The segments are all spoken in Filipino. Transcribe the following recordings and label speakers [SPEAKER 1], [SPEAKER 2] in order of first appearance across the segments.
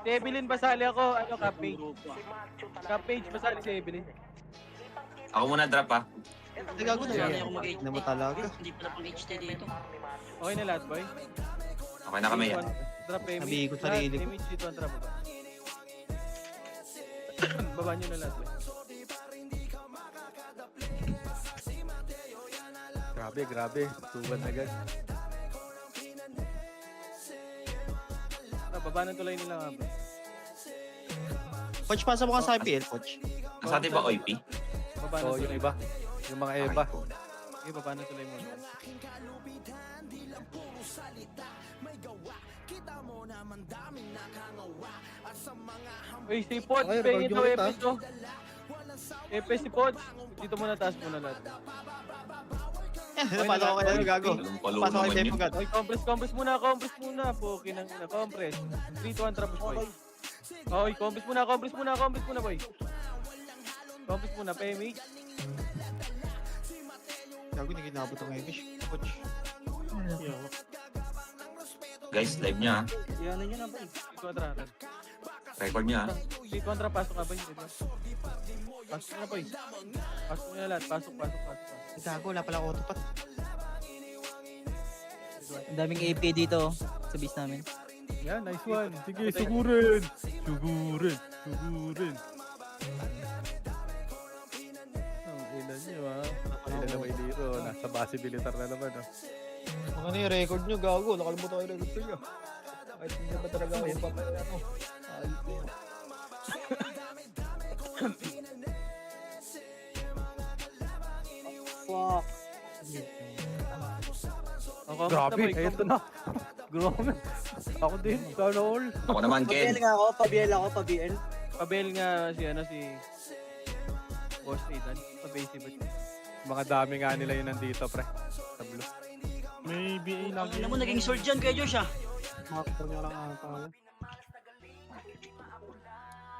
[SPEAKER 1] Si Evelyn basali ako, ano, cap-page. Cap-page basali si Evelyn.
[SPEAKER 2] Ako muna drop ha.
[SPEAKER 3] Hindi gago na
[SPEAKER 4] Hindi
[SPEAKER 3] yan.
[SPEAKER 4] ako mag-HT.
[SPEAKER 3] Hindi mo talaga.
[SPEAKER 4] Hindi pala pang HT dito.
[SPEAKER 1] Okay na lahat, boy?
[SPEAKER 2] Okay na kami yan.
[SPEAKER 1] Drop Emich.
[SPEAKER 3] Sabihin ko sarili ko.
[SPEAKER 1] Emich dito ang drop. Baba nyo na lahat, boy.
[SPEAKER 5] Grabe. Tuban agad.
[SPEAKER 1] Baba ng tulay nila nga, boy.
[SPEAKER 3] Coach, pasa mo ka sa IPL, coach.
[SPEAKER 2] Nasa atin ba OIP?
[SPEAKER 1] Baba ng
[SPEAKER 5] Oo, yung
[SPEAKER 1] tulay.
[SPEAKER 5] iba. Yung mga Eva.
[SPEAKER 1] Okay, baba ng tulay muna. Uy, si Poch,
[SPEAKER 6] Okay,
[SPEAKER 1] pengin
[SPEAKER 6] record
[SPEAKER 1] daw
[SPEAKER 6] yung ulit,
[SPEAKER 1] Epes, oh. Epes si Poch. Dito muna, taas muna lahat.
[SPEAKER 3] Napasa ko kayo, gago.
[SPEAKER 2] Palong-palong
[SPEAKER 3] Pasa ko
[SPEAKER 2] naman
[SPEAKER 3] kayo,
[SPEAKER 2] yun.
[SPEAKER 3] Pagkat.
[SPEAKER 1] Uy, compress muna. Pukin ang ina, compress. 3, 2, 1, trapos, boy. Uy, compress muna, boy. Compress muna, PMH.
[SPEAKER 3] Gago, hindi kinabot ang Amish. Coach.
[SPEAKER 2] Guys, live niya ha.
[SPEAKER 4] Yan na ba?
[SPEAKER 1] 3, 2, 1, trapos.
[SPEAKER 2] Record niya ha.
[SPEAKER 1] 3, 2, 1, trapos, pasok ka, boy. Pasok na, boy. Pasok na lahat, pasok.
[SPEAKER 3] Gago, wala pala auto pat.
[SPEAKER 7] Ang daming AP dito sa base namin.
[SPEAKER 5] Yan, nice one. Sige, sugurin. Ang ina niyo ha. Ina na may dito. Nasa base militar na naman ha.
[SPEAKER 6] Ano yung record nyo, gago? Nakalimutan ko yung record nyo. Kahit hindi ba talaga ako yung papaya mo. Ayos na yun.
[SPEAKER 4] Fuck.
[SPEAKER 1] Okay,
[SPEAKER 5] Grabe, eto na. Grabe. Ako din, sana all.
[SPEAKER 2] Ako naman, Ken.
[SPEAKER 4] Pabiel nga ako, pabiel.
[SPEAKER 1] Pabel nga si Boss Aidan. Pabel si Boss.
[SPEAKER 5] Mga dami nga nila yun nandito, pre. Sa blue.
[SPEAKER 6] May BA lagi.
[SPEAKER 4] Ano mo naging sword dyan kay Josh ah?
[SPEAKER 6] Makakita niya lang ata.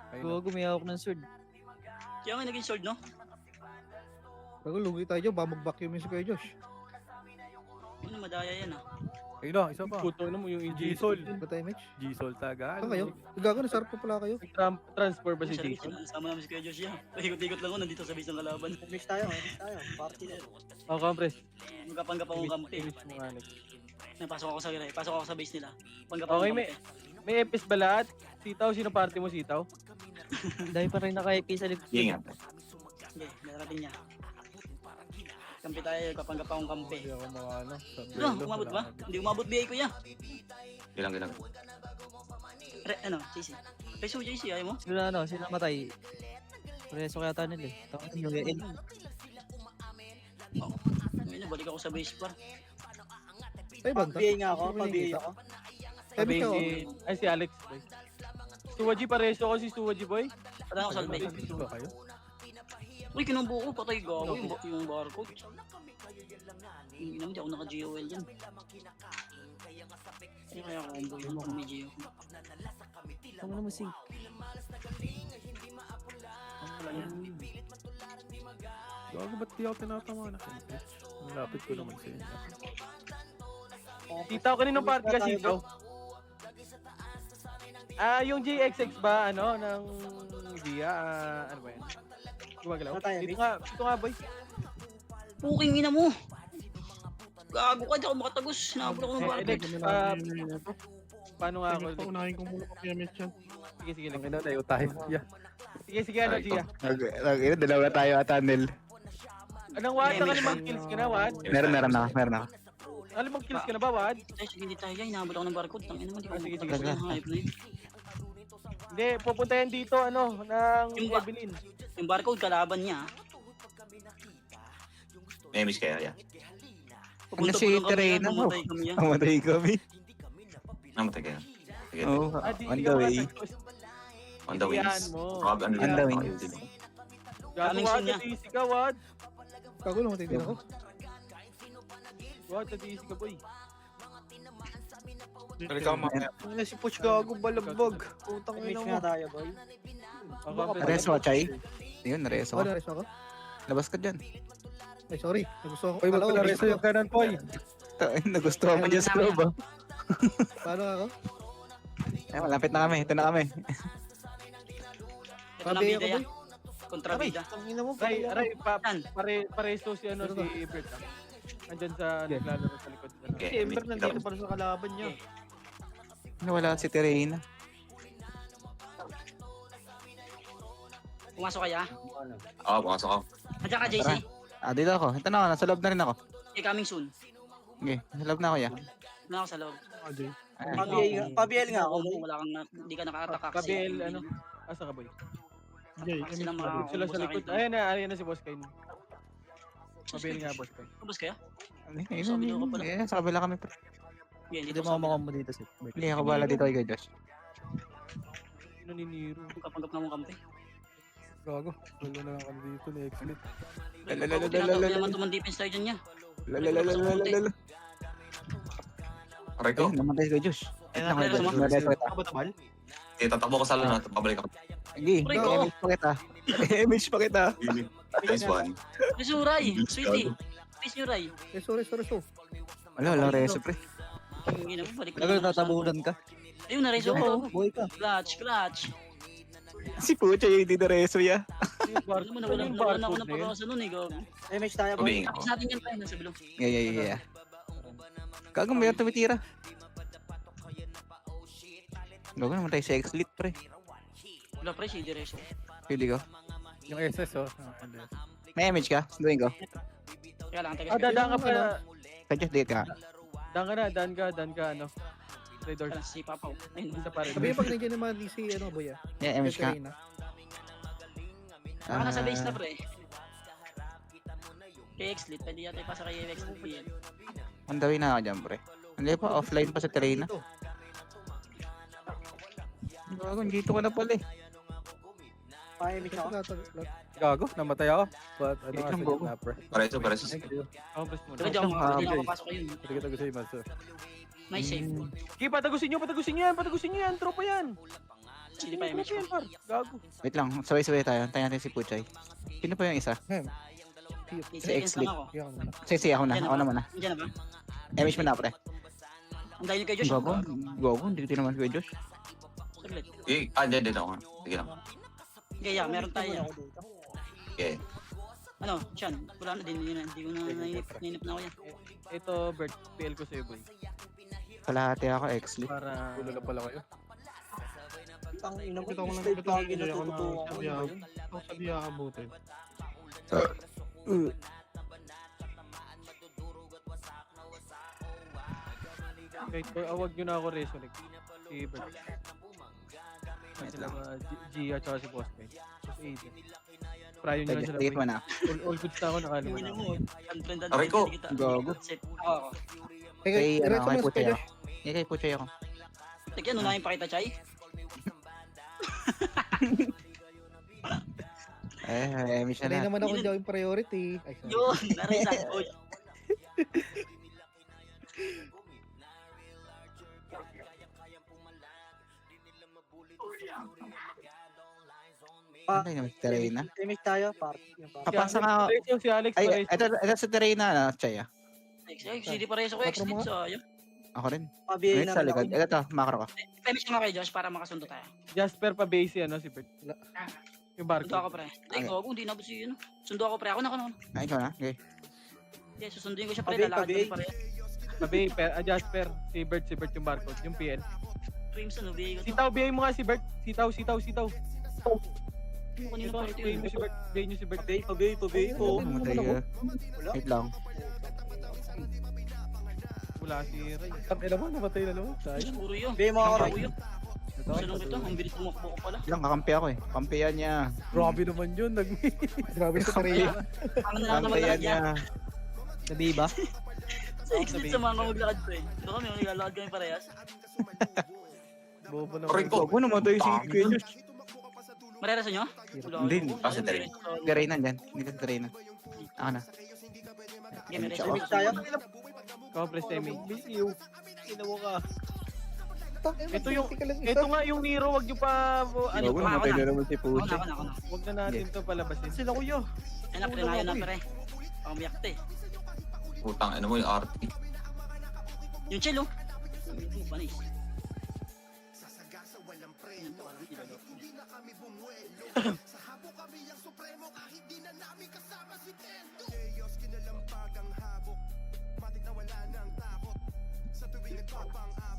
[SPEAKER 5] Ayun.
[SPEAKER 7] Gago, may hawak ng sword.
[SPEAKER 4] Kaya nga naging sword no?
[SPEAKER 6] Gago, lugi tayo dyan. Baka mag-vacuum yun si Kuya Josh.
[SPEAKER 4] Ano madaya yan ah.
[SPEAKER 5] Ayun na, isa pa.
[SPEAKER 1] Puto na mo yung
[SPEAKER 5] G-Sol.
[SPEAKER 6] Ba tayo, Mitch?
[SPEAKER 5] G-Sol taga.
[SPEAKER 6] Saan kayo? Gago, nasarap pa pala kayo.
[SPEAKER 1] Transfer ba si
[SPEAKER 4] Sa
[SPEAKER 1] Jason?
[SPEAKER 4] sama namin si Kuya Josh yan. Ikot-ikot lang ako nandito sa base ng kalaban. Mix tayo. Party na.
[SPEAKER 1] Oh, compress.
[SPEAKER 4] Magkapanggap akong kampi.
[SPEAKER 1] Finish mo nga, Alex.
[SPEAKER 4] Pasok ako sa base nila. Panggap akong
[SPEAKER 1] Okay,
[SPEAKER 4] kampi.
[SPEAKER 1] may epis ba lahat? Sitaw, sino party mo sitaw?
[SPEAKER 7] Ang dami pa rin naka-AP sa lift.
[SPEAKER 2] Sige nga.
[SPEAKER 4] Sige, narating niya. Kampi tayo, kapanggap akong kampi.
[SPEAKER 5] Hindi ako makano. Sa
[SPEAKER 4] Ano,
[SPEAKER 5] duelo,
[SPEAKER 4] umabot ba?
[SPEAKER 5] wala.
[SPEAKER 4] Hindi umabot BA ko ya.
[SPEAKER 2] Gilang.
[SPEAKER 4] JC. Reso JC, ayaw mo?
[SPEAKER 7] Sino namatay? Preso kaya tayo nila eh. Tapos yung EL.
[SPEAKER 4] Ngayon, balik ako sa base par.
[SPEAKER 6] Ay, banta.
[SPEAKER 4] nga ako,
[SPEAKER 6] pa-BA
[SPEAKER 4] ako.
[SPEAKER 6] Ay, Mitch ako.
[SPEAKER 1] Ay, si Alex. Boy. Suwaji, pareso ko si Suwaji, boy.
[SPEAKER 4] Pala ako sa base.
[SPEAKER 5] Dito ba kayo?
[SPEAKER 4] Uy, kinumbu ko, patay gago yung barcode. Hindi naman, di ako naka-GOL yan. Hindi kaya ako combo yun kung may GO.
[SPEAKER 7] Tama naman si.
[SPEAKER 5] Gago, ba't di ako tinatama na? Malapit ko naman sa inyo.
[SPEAKER 1] Sitaw, kaninong party ka sitaw? Yung GXX ba, ng Dia, ano ba yan? Gumagalaw? Dito nga, boy.
[SPEAKER 4] Puking ina mo! Gago ka, di ako makatagos. Nabot ako ng
[SPEAKER 1] Alex,
[SPEAKER 4] barcode.
[SPEAKER 1] paano nga ako?
[SPEAKER 6] Paunahin ko muna kaya Mitch yan.
[SPEAKER 1] Sige,
[SPEAKER 5] Ang ina, tayo tayo. Yeah.
[SPEAKER 1] Sige, ano, Dia?
[SPEAKER 8] Dalawa tayo tunnel.
[SPEAKER 1] Anong Wad? Nakalimang kills ka na, Wad?
[SPEAKER 8] Meron ako.
[SPEAKER 1] Nakalimang kills ka na ba, Wad?
[SPEAKER 4] Ay, sige, hindi tayo yan. Nabot ako ng barcode. Tangina mo, di ako
[SPEAKER 1] Sige, sige,
[SPEAKER 4] makatagos
[SPEAKER 1] sige.
[SPEAKER 4] ng hype na yun.
[SPEAKER 1] Hindi, pupunta yan dito, ng Evelyn.
[SPEAKER 4] Yung barcode, kalaban niya.
[SPEAKER 2] May miss kayo, yeah.
[SPEAKER 4] Pupunta
[SPEAKER 8] si
[SPEAKER 4] po lang kami yan,
[SPEAKER 8] Terena mo?
[SPEAKER 4] mamatay kami yan.
[SPEAKER 8] Amatay kami.
[SPEAKER 2] Namatay kayo. Sige.
[SPEAKER 8] Oo, on the way.
[SPEAKER 2] On the wings.
[SPEAKER 1] Iyan mo.
[SPEAKER 2] Rob, ano
[SPEAKER 8] On the
[SPEAKER 2] din?
[SPEAKER 8] wings.
[SPEAKER 1] Gago,
[SPEAKER 4] Kaming
[SPEAKER 1] Wad,
[SPEAKER 4] sinya.
[SPEAKER 1] natisi ka, Wad.
[SPEAKER 6] Gago, namatay din ako.
[SPEAKER 1] Wad, natisi ka, boy.
[SPEAKER 3] Ano si Puch gago, balagbag. Putang ina mo.
[SPEAKER 8] Reso, Chay. Yun, reso.
[SPEAKER 6] Ako, nareso ako.
[SPEAKER 8] Labas ka dyan.
[SPEAKER 6] Ay, sorry. Nagusto ako.
[SPEAKER 5] Uy,
[SPEAKER 6] Kala ko,
[SPEAKER 5] magpala reso yung kanan, Poy.
[SPEAKER 8] Nagustuhan ko dyan sa loob ah.
[SPEAKER 6] Paano ako?
[SPEAKER 8] Ay, malapit na kami. Ito na kami.
[SPEAKER 4] Ito lang
[SPEAKER 6] Pabi
[SPEAKER 4] bida
[SPEAKER 6] ako,
[SPEAKER 4] yan.
[SPEAKER 6] boy.
[SPEAKER 4] Kontrabida.
[SPEAKER 6] Ang ina mo,
[SPEAKER 1] Ray, Ray,
[SPEAKER 4] Yan.
[SPEAKER 1] pares to si ano si Bert. Andyan sa naglalaro sa likod.
[SPEAKER 2] Okay,
[SPEAKER 6] Si Ember nandito para sa kalaban niya.
[SPEAKER 8] Nawala si Terena.
[SPEAKER 4] Pumasok kaya?
[SPEAKER 2] Oo, pumasok ako.
[SPEAKER 4] Andiyan ka, JC.
[SPEAKER 8] Dito ako. Ito na ako. Nasa loob na rin ako.
[SPEAKER 4] Okay, coming soon.
[SPEAKER 8] Okay, nasa loob na ako ya.
[SPEAKER 4] Na ako sa loob.
[SPEAKER 3] Pabiel nga ako.
[SPEAKER 4] Wala kang, hindi ka nakakataka.
[SPEAKER 1] Kabiel, ano? Asa ka boy?
[SPEAKER 4] Sila
[SPEAKER 1] Sila sa likod. Ayan na si Boss Kain. Kabiel nga Boss Kain.
[SPEAKER 4] Ubus kaya?
[SPEAKER 8] Sa sa kabila kami. Pre.
[SPEAKER 4] Yan,
[SPEAKER 7] Hindi
[SPEAKER 4] dito
[SPEAKER 7] mo
[SPEAKER 4] sa
[SPEAKER 7] makamukha mo dito si Bert.
[SPEAKER 8] Hindi ako bala dito kay Josh.
[SPEAKER 1] Naniniro.
[SPEAKER 4] Kapanggap na mong kampi.
[SPEAKER 5] Gago. Wala na lang kami dito ni X-Lit.
[SPEAKER 4] Tinatawag naman tumang defense tayo dyan niya.
[SPEAKER 8] Lalalala.
[SPEAKER 2] Aray ko.
[SPEAKER 8] Ay, namatay kay Josh.
[SPEAKER 4] Ayun, ayun,
[SPEAKER 6] Kabatabal?
[SPEAKER 2] Tatakbo ko sa lunat. Pabalik ako.
[SPEAKER 8] Sige,
[SPEAKER 4] Pre, ko.
[SPEAKER 8] image pa kita. Image pa kita.
[SPEAKER 2] Nice one.
[SPEAKER 4] Please, Ray. Sweetie. Please, nyo, Ray.
[SPEAKER 6] Sorry.
[SPEAKER 8] Wala reso pre.
[SPEAKER 4] Hindi naman, balik
[SPEAKER 7] Talaga tatabunan ka.
[SPEAKER 4] Ayun, na reso
[SPEAKER 7] Oo,
[SPEAKER 4] ko.
[SPEAKER 7] buhay ka.
[SPEAKER 4] Clutch.
[SPEAKER 8] Si Pucha yung hindi na reso ya.
[SPEAKER 4] Alam mo, nawalan ako ng pag-asa nun eh. Gago.
[SPEAKER 3] Image tayo, boy.
[SPEAKER 2] Pabing ako.
[SPEAKER 4] Tapos natin yan tayo, nasa below.
[SPEAKER 8] Yeah. Gago may tumitira. Gago naman tayo sa X-Lit pre.
[SPEAKER 4] Wala pre, si Direso.
[SPEAKER 8] Pili ko.
[SPEAKER 5] Yung SS oh. Hindi.
[SPEAKER 8] May image ka? Sunduin ko.
[SPEAKER 4] Kaya lang, taga
[SPEAKER 1] Dadaan ka pa.
[SPEAKER 8] Kaya Josh, date ka.
[SPEAKER 1] Daan ka, ano. Trade doors.
[SPEAKER 4] si Papaw. Ayun,
[SPEAKER 1] Isa pa rin.
[SPEAKER 6] Sabi pag nandiyan naman si ano, boy ah.
[SPEAKER 8] Yeah, image ka.
[SPEAKER 6] Katerina.
[SPEAKER 4] baka nasa base na pre. Kay X-Lit, pwede yata ipasa kay X-Lit yan.
[SPEAKER 8] On the way na ako dyan pre. Hindi pa, offline pa sa Terena. Gago, dito ka na pala eh.
[SPEAKER 3] Pa-image ako.
[SPEAKER 5] Gago, namatay ako. But ano
[SPEAKER 8] Wait
[SPEAKER 5] nga
[SPEAKER 8] lang,
[SPEAKER 5] sa
[SPEAKER 8] Gogo.
[SPEAKER 5] gitna, pre.
[SPEAKER 2] Pareso.
[SPEAKER 1] Compres muna.
[SPEAKER 4] Pero di ako
[SPEAKER 8] Ah,
[SPEAKER 4] hindi na
[SPEAKER 8] okay.
[SPEAKER 4] ako papasok kayo.
[SPEAKER 5] Sige, tago sa'yo, Master.
[SPEAKER 4] Nice save.
[SPEAKER 1] Sige, patagusin nyo yan. Tropa yan.
[SPEAKER 4] Sili pa image
[SPEAKER 1] Tropa
[SPEAKER 4] ko.
[SPEAKER 1] yan, par. Gago.
[SPEAKER 8] Wait lang, sabay-sabay tayo. Antayin natin si Puchay. Sino pa yung isa?
[SPEAKER 4] 8
[SPEAKER 8] Si
[SPEAKER 4] seconds
[SPEAKER 8] X-Lit.
[SPEAKER 4] lang ako.
[SPEAKER 8] Sige, ako na.
[SPEAKER 4] Diyan
[SPEAKER 8] Ako na muna.
[SPEAKER 4] Diyan na ba?
[SPEAKER 8] Image mo na pre.
[SPEAKER 4] Ang dahil kay Josh.
[SPEAKER 8] Gago, hindi ko tinaman kay Josh.
[SPEAKER 4] Saglit.
[SPEAKER 2] Dito ako. Sige lang.
[SPEAKER 4] Okay, yeah, meron tayo yan.
[SPEAKER 2] Okay.
[SPEAKER 4] Ano, Chan, wala na din. Hindi ko na nainip na ako yan.
[SPEAKER 1] Ito, Bert. PL ko sa'yo, boy.
[SPEAKER 8] Kalahati ako, X-Lit.
[SPEAKER 1] Para...
[SPEAKER 5] Ulo na pala kayo.
[SPEAKER 3] Ang ina mo,
[SPEAKER 6] Ito ko lang
[SPEAKER 3] style
[SPEAKER 6] ito
[SPEAKER 3] lagi
[SPEAKER 6] ako
[SPEAKER 3] natututuwa ko.
[SPEAKER 6] Sabi ka buti.
[SPEAKER 1] Kahit awag nyo na ako resonate. Si Bert. Sila mga Gia at si Boss Kay. Tapos Aiden. Prayo nyo lang sila.
[SPEAKER 8] Tigit mo na.
[SPEAKER 1] All goods na ako, nakalimutan
[SPEAKER 4] Hindi
[SPEAKER 1] ako.
[SPEAKER 4] mo, unfriend
[SPEAKER 2] Aray ko.
[SPEAKER 8] Gago.
[SPEAKER 4] Set. Ako.
[SPEAKER 8] Kay, ano,
[SPEAKER 6] Diretso
[SPEAKER 8] kay
[SPEAKER 6] mo
[SPEAKER 8] Puchay
[SPEAKER 6] sa
[SPEAKER 8] ako. Hindi, kay Puchay ako.
[SPEAKER 4] Teka, unahin pa kita, Chay.
[SPEAKER 8] Image na
[SPEAKER 6] Sanay
[SPEAKER 8] lahat.
[SPEAKER 6] naman ako dyan yung priority. Ay, sorry.
[SPEAKER 4] Yun, narisa. Oy.
[SPEAKER 8] Ano yung Terena?
[SPEAKER 3] Image tayo, par.
[SPEAKER 8] Papasa nga.
[SPEAKER 1] Pares yung si Alex.
[SPEAKER 8] Ay,
[SPEAKER 1] Pares.
[SPEAKER 8] ito sa Terena, Chay ah.
[SPEAKER 4] Ay, hindi pa rin ako X-Lit, sayang.
[SPEAKER 8] Ako rin.
[SPEAKER 3] Pabiel
[SPEAKER 8] Wait
[SPEAKER 3] na
[SPEAKER 8] sa likod. Ito, macro ka.
[SPEAKER 4] Finish ko nga kay Josh para makasundo tayo.
[SPEAKER 1] Jasper pa base ano si Bert. Yung barko.
[SPEAKER 4] Sundo ako pre. Ay, gago, hindi na ba si yun? Sundo ako pre. Ako na.
[SPEAKER 8] Ay, ikaw na. Okay.
[SPEAKER 4] Yeah, susunduin ko siya pre.
[SPEAKER 3] Pabay,
[SPEAKER 4] Lalakad
[SPEAKER 3] pabay.
[SPEAKER 4] kami pare.
[SPEAKER 1] Pabe, Jasper. Si Bert yung barko. Yung PL.
[SPEAKER 4] Crimson, ubigay ko to.
[SPEAKER 1] Sitaw, bigay mo nga si Bert. Sitaw.
[SPEAKER 4] Kanino
[SPEAKER 1] Ito,
[SPEAKER 4] pa ito
[SPEAKER 1] bigay
[SPEAKER 4] yun?
[SPEAKER 1] nyo si Bert. Bigay nyo si Bert.
[SPEAKER 3] Pabiel.
[SPEAKER 8] Oh, mamatay ka. Wait lang.
[SPEAKER 1] Wala si Ray.
[SPEAKER 5] Ang ina mo, namatay na naman. Sayang.
[SPEAKER 4] Puro yun.
[SPEAKER 3] Bigay mo ako,
[SPEAKER 4] Puro
[SPEAKER 3] Ray.
[SPEAKER 4] yun. Salong ito, ang bilis tumakbo ko pala.
[SPEAKER 8] Lang, kakampi ako eh. Kampiyan niya.
[SPEAKER 5] Grabe naman yun.
[SPEAKER 6] Grabe sa Terena.
[SPEAKER 4] Ang nalaman
[SPEAKER 8] Kampiyan
[SPEAKER 4] maglakad
[SPEAKER 8] niya.
[SPEAKER 4] yan.
[SPEAKER 7] Sabi ba?
[SPEAKER 4] Sa X-Lit sa mga maglakad ko eh. Ito kami, maglalakad kami parehas.
[SPEAKER 5] Bobo
[SPEAKER 2] Aray
[SPEAKER 5] naman.
[SPEAKER 2] ko.
[SPEAKER 8] Gago namatay si Kuya Josh.
[SPEAKER 4] Marerasan nyo?
[SPEAKER 8] Hindi.
[SPEAKER 2] Kasi Terena.
[SPEAKER 8] Terena dyan. Hindi ka sa Terena. Ako na.
[SPEAKER 4] Game,
[SPEAKER 8] Image
[SPEAKER 4] reso.
[SPEAKER 8] ako.
[SPEAKER 3] Image tayo.
[SPEAKER 1] Compres Temi.
[SPEAKER 3] Bisiw. Inawa ka.
[SPEAKER 1] Ito nga yung Nero, wag nyo pa... Ano,
[SPEAKER 8] Gago namatay na naman si
[SPEAKER 4] Ako
[SPEAKER 8] Puchay.
[SPEAKER 4] na.
[SPEAKER 1] wag na natin to palabasin.
[SPEAKER 3] Sila kuya.
[SPEAKER 4] Ayun na, pre na pre. Pangmiyakte.
[SPEAKER 2] Putang, ano mo yung RT?
[SPEAKER 4] Yung chill oh. Panis.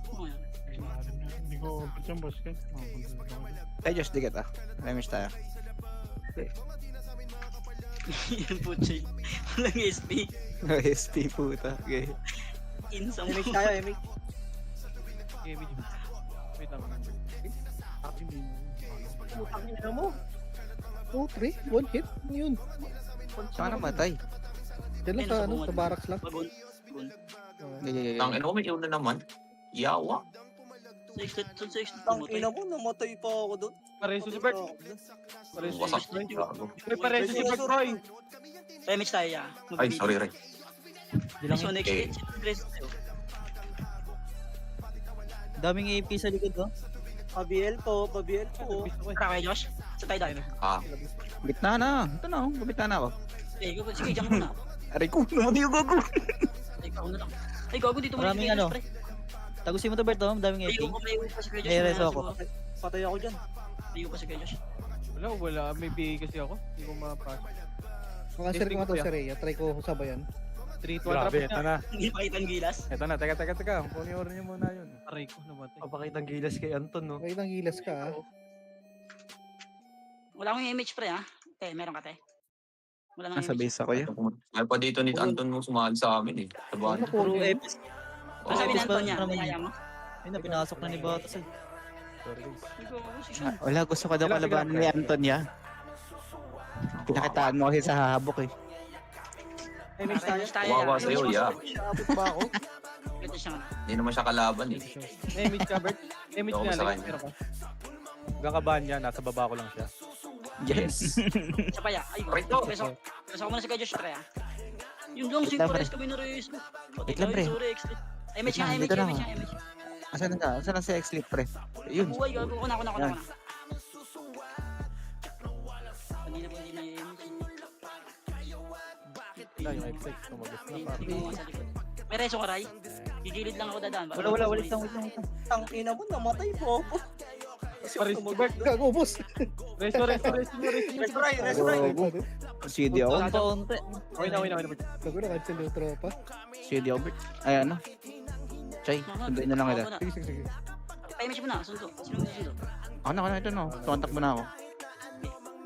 [SPEAKER 4] Ano yan?
[SPEAKER 5] Hindi ko umpit yung boss ko.
[SPEAKER 8] Ay, Diyos, di kita. Remish tayo.
[SPEAKER 4] Yan po, Chay. Walang SP.
[SPEAKER 8] SP puta. Okay.
[SPEAKER 4] Insa mo.
[SPEAKER 3] MH tayo, MH.
[SPEAKER 1] Okay, wait lang.
[SPEAKER 3] Putang ina mo. 2, 3, 1 hit. Ano yun?
[SPEAKER 8] Saan ka namatay?
[SPEAKER 3] Diyan lang sa, ano, sa barracks lang.
[SPEAKER 4] Bagon.
[SPEAKER 2] Ang ino may una naman. Yawa.
[SPEAKER 4] Sa exit
[SPEAKER 6] Ang
[SPEAKER 4] mo,
[SPEAKER 6] ina mo, namatay pa ako doon.
[SPEAKER 1] Pareso si Bert. Pareso si
[SPEAKER 2] Wasak.
[SPEAKER 1] Bert.
[SPEAKER 2] Gago.
[SPEAKER 1] Boy, pareso si Bert, boy.
[SPEAKER 4] Remix tayo, ya.
[SPEAKER 2] Ay, sorry, Ray.
[SPEAKER 7] Di lang
[SPEAKER 4] So, next
[SPEAKER 2] Okay.
[SPEAKER 4] hit, Grace tayo.
[SPEAKER 7] daming AP sa likod, oh.
[SPEAKER 6] Pabiel po, pabiel po.
[SPEAKER 4] Tara kayo, Josh. Sa tayo dahil.
[SPEAKER 2] Ah,
[SPEAKER 8] Bitna na. Ito na, oh. Bitna na ako.
[SPEAKER 4] Sige, diyan ka muna.
[SPEAKER 8] Aray ko, namatay yung gago.
[SPEAKER 4] Ay, ako na lang. Ay, gago dito mo
[SPEAKER 7] Maraming ano. Tagusin mo to, Bert, oh. Daming AP.
[SPEAKER 4] Ayoko, may upa si Kuya Josh.
[SPEAKER 7] May reso ako.
[SPEAKER 6] Patay ako dyan.
[SPEAKER 4] May upa si Kuya Josh.
[SPEAKER 1] Wala. May BA kasi ako. Hindi ko mapasok.
[SPEAKER 3] Makansir ko nga to sa Rhea. Try ko sabayan.
[SPEAKER 1] 3-2
[SPEAKER 5] Grabe,
[SPEAKER 1] trapos
[SPEAKER 5] ito
[SPEAKER 1] niya.
[SPEAKER 5] na.
[SPEAKER 4] Hindi pakita ang gilas.
[SPEAKER 5] Ito na, teka. Kunin order niyo muna yun.
[SPEAKER 1] Aray ko, namatay.
[SPEAKER 6] Papakitang gilas kay Anton, no?
[SPEAKER 3] Okay lang hilas ka, ah.
[SPEAKER 4] Wala akong image pre, ha? Te, meron ka, te. Wala nang
[SPEAKER 8] Nasa
[SPEAKER 4] image.
[SPEAKER 8] base ako yan.
[SPEAKER 2] Ay pa dito ni Anton mo sumahal sa amin eh. Sa bahay.
[SPEAKER 3] Ano
[SPEAKER 7] Puro
[SPEAKER 3] po?
[SPEAKER 7] AP.
[SPEAKER 4] Ano sabi
[SPEAKER 7] Epis
[SPEAKER 4] ng
[SPEAKER 7] ba
[SPEAKER 4] Anton niya?
[SPEAKER 7] naman
[SPEAKER 4] Niyaya
[SPEAKER 7] yun?
[SPEAKER 4] mo?
[SPEAKER 7] Ayun na, pinasok na ni Batas, eh.
[SPEAKER 5] Sorry guys.
[SPEAKER 4] Ay, gago, si Sean.
[SPEAKER 8] Wala, gusto ko daw
[SPEAKER 1] Sige lang,
[SPEAKER 8] kalabanan
[SPEAKER 1] sige
[SPEAKER 8] ni
[SPEAKER 1] lang.
[SPEAKER 8] Antonia. Pinakitaan mo kasi sa hahabok eh.
[SPEAKER 6] MH tayo.
[SPEAKER 4] Remix tayo,
[SPEAKER 2] Wawa
[SPEAKER 4] ya.
[SPEAKER 2] sa'yo, ya.
[SPEAKER 6] Abot ba ako?
[SPEAKER 4] Ito siya nga.
[SPEAKER 2] Hindi naman siya kalaban eh.
[SPEAKER 1] Image ka, Bert. Image
[SPEAKER 2] Oo,
[SPEAKER 1] nga,
[SPEAKER 2] sa
[SPEAKER 1] like,
[SPEAKER 2] kanya.
[SPEAKER 1] meron ka.
[SPEAKER 5] Gakabahan niya, nasa baba ko lang siya.
[SPEAKER 8] Yes.
[SPEAKER 4] Isa pa, ya. Ay,
[SPEAKER 2] Right,
[SPEAKER 4] gago.
[SPEAKER 2] no.
[SPEAKER 4] Preso ko muna si Kuya Josh, pre, ha? Yung long
[SPEAKER 8] Wait
[SPEAKER 4] sync
[SPEAKER 8] lang,
[SPEAKER 4] pares
[SPEAKER 8] pre.
[SPEAKER 4] kami na res.
[SPEAKER 8] Wait lang, pre.
[SPEAKER 4] Image nga,
[SPEAKER 8] lang,
[SPEAKER 4] image,
[SPEAKER 8] dito lang,
[SPEAKER 4] image,
[SPEAKER 8] ah.
[SPEAKER 4] image.
[SPEAKER 8] Asan na? Asan na si X-Lip pre? Yun.
[SPEAKER 4] Buhay, gago. Kuna.
[SPEAKER 8] Yan.
[SPEAKER 4] Hindi na yung image.
[SPEAKER 5] Wala, yung X6 tumagos na pa.
[SPEAKER 4] Tingnan mo sa likod. May reso ka, Ray? Gigilid lang ako dadaan.
[SPEAKER 7] Wala, wait lang.
[SPEAKER 6] Ang ina mo, namatay po ako.
[SPEAKER 1] Pareso si Bert.
[SPEAKER 3] Gago, boss.
[SPEAKER 1] Resto.
[SPEAKER 6] Restray, restray.
[SPEAKER 8] Gogo. CD ako.
[SPEAKER 7] Paunti.
[SPEAKER 1] Okay na, Bert.
[SPEAKER 3] Gago na, cancel yung tropa.
[SPEAKER 8] CD ako. Ay ano? Chay, sunduin na lang kita.
[SPEAKER 3] Sige.
[SPEAKER 4] Pa-image mo na, sundo. Sino mo sundo?
[SPEAKER 8] Ako na, ito no. Tumantak mo na ako.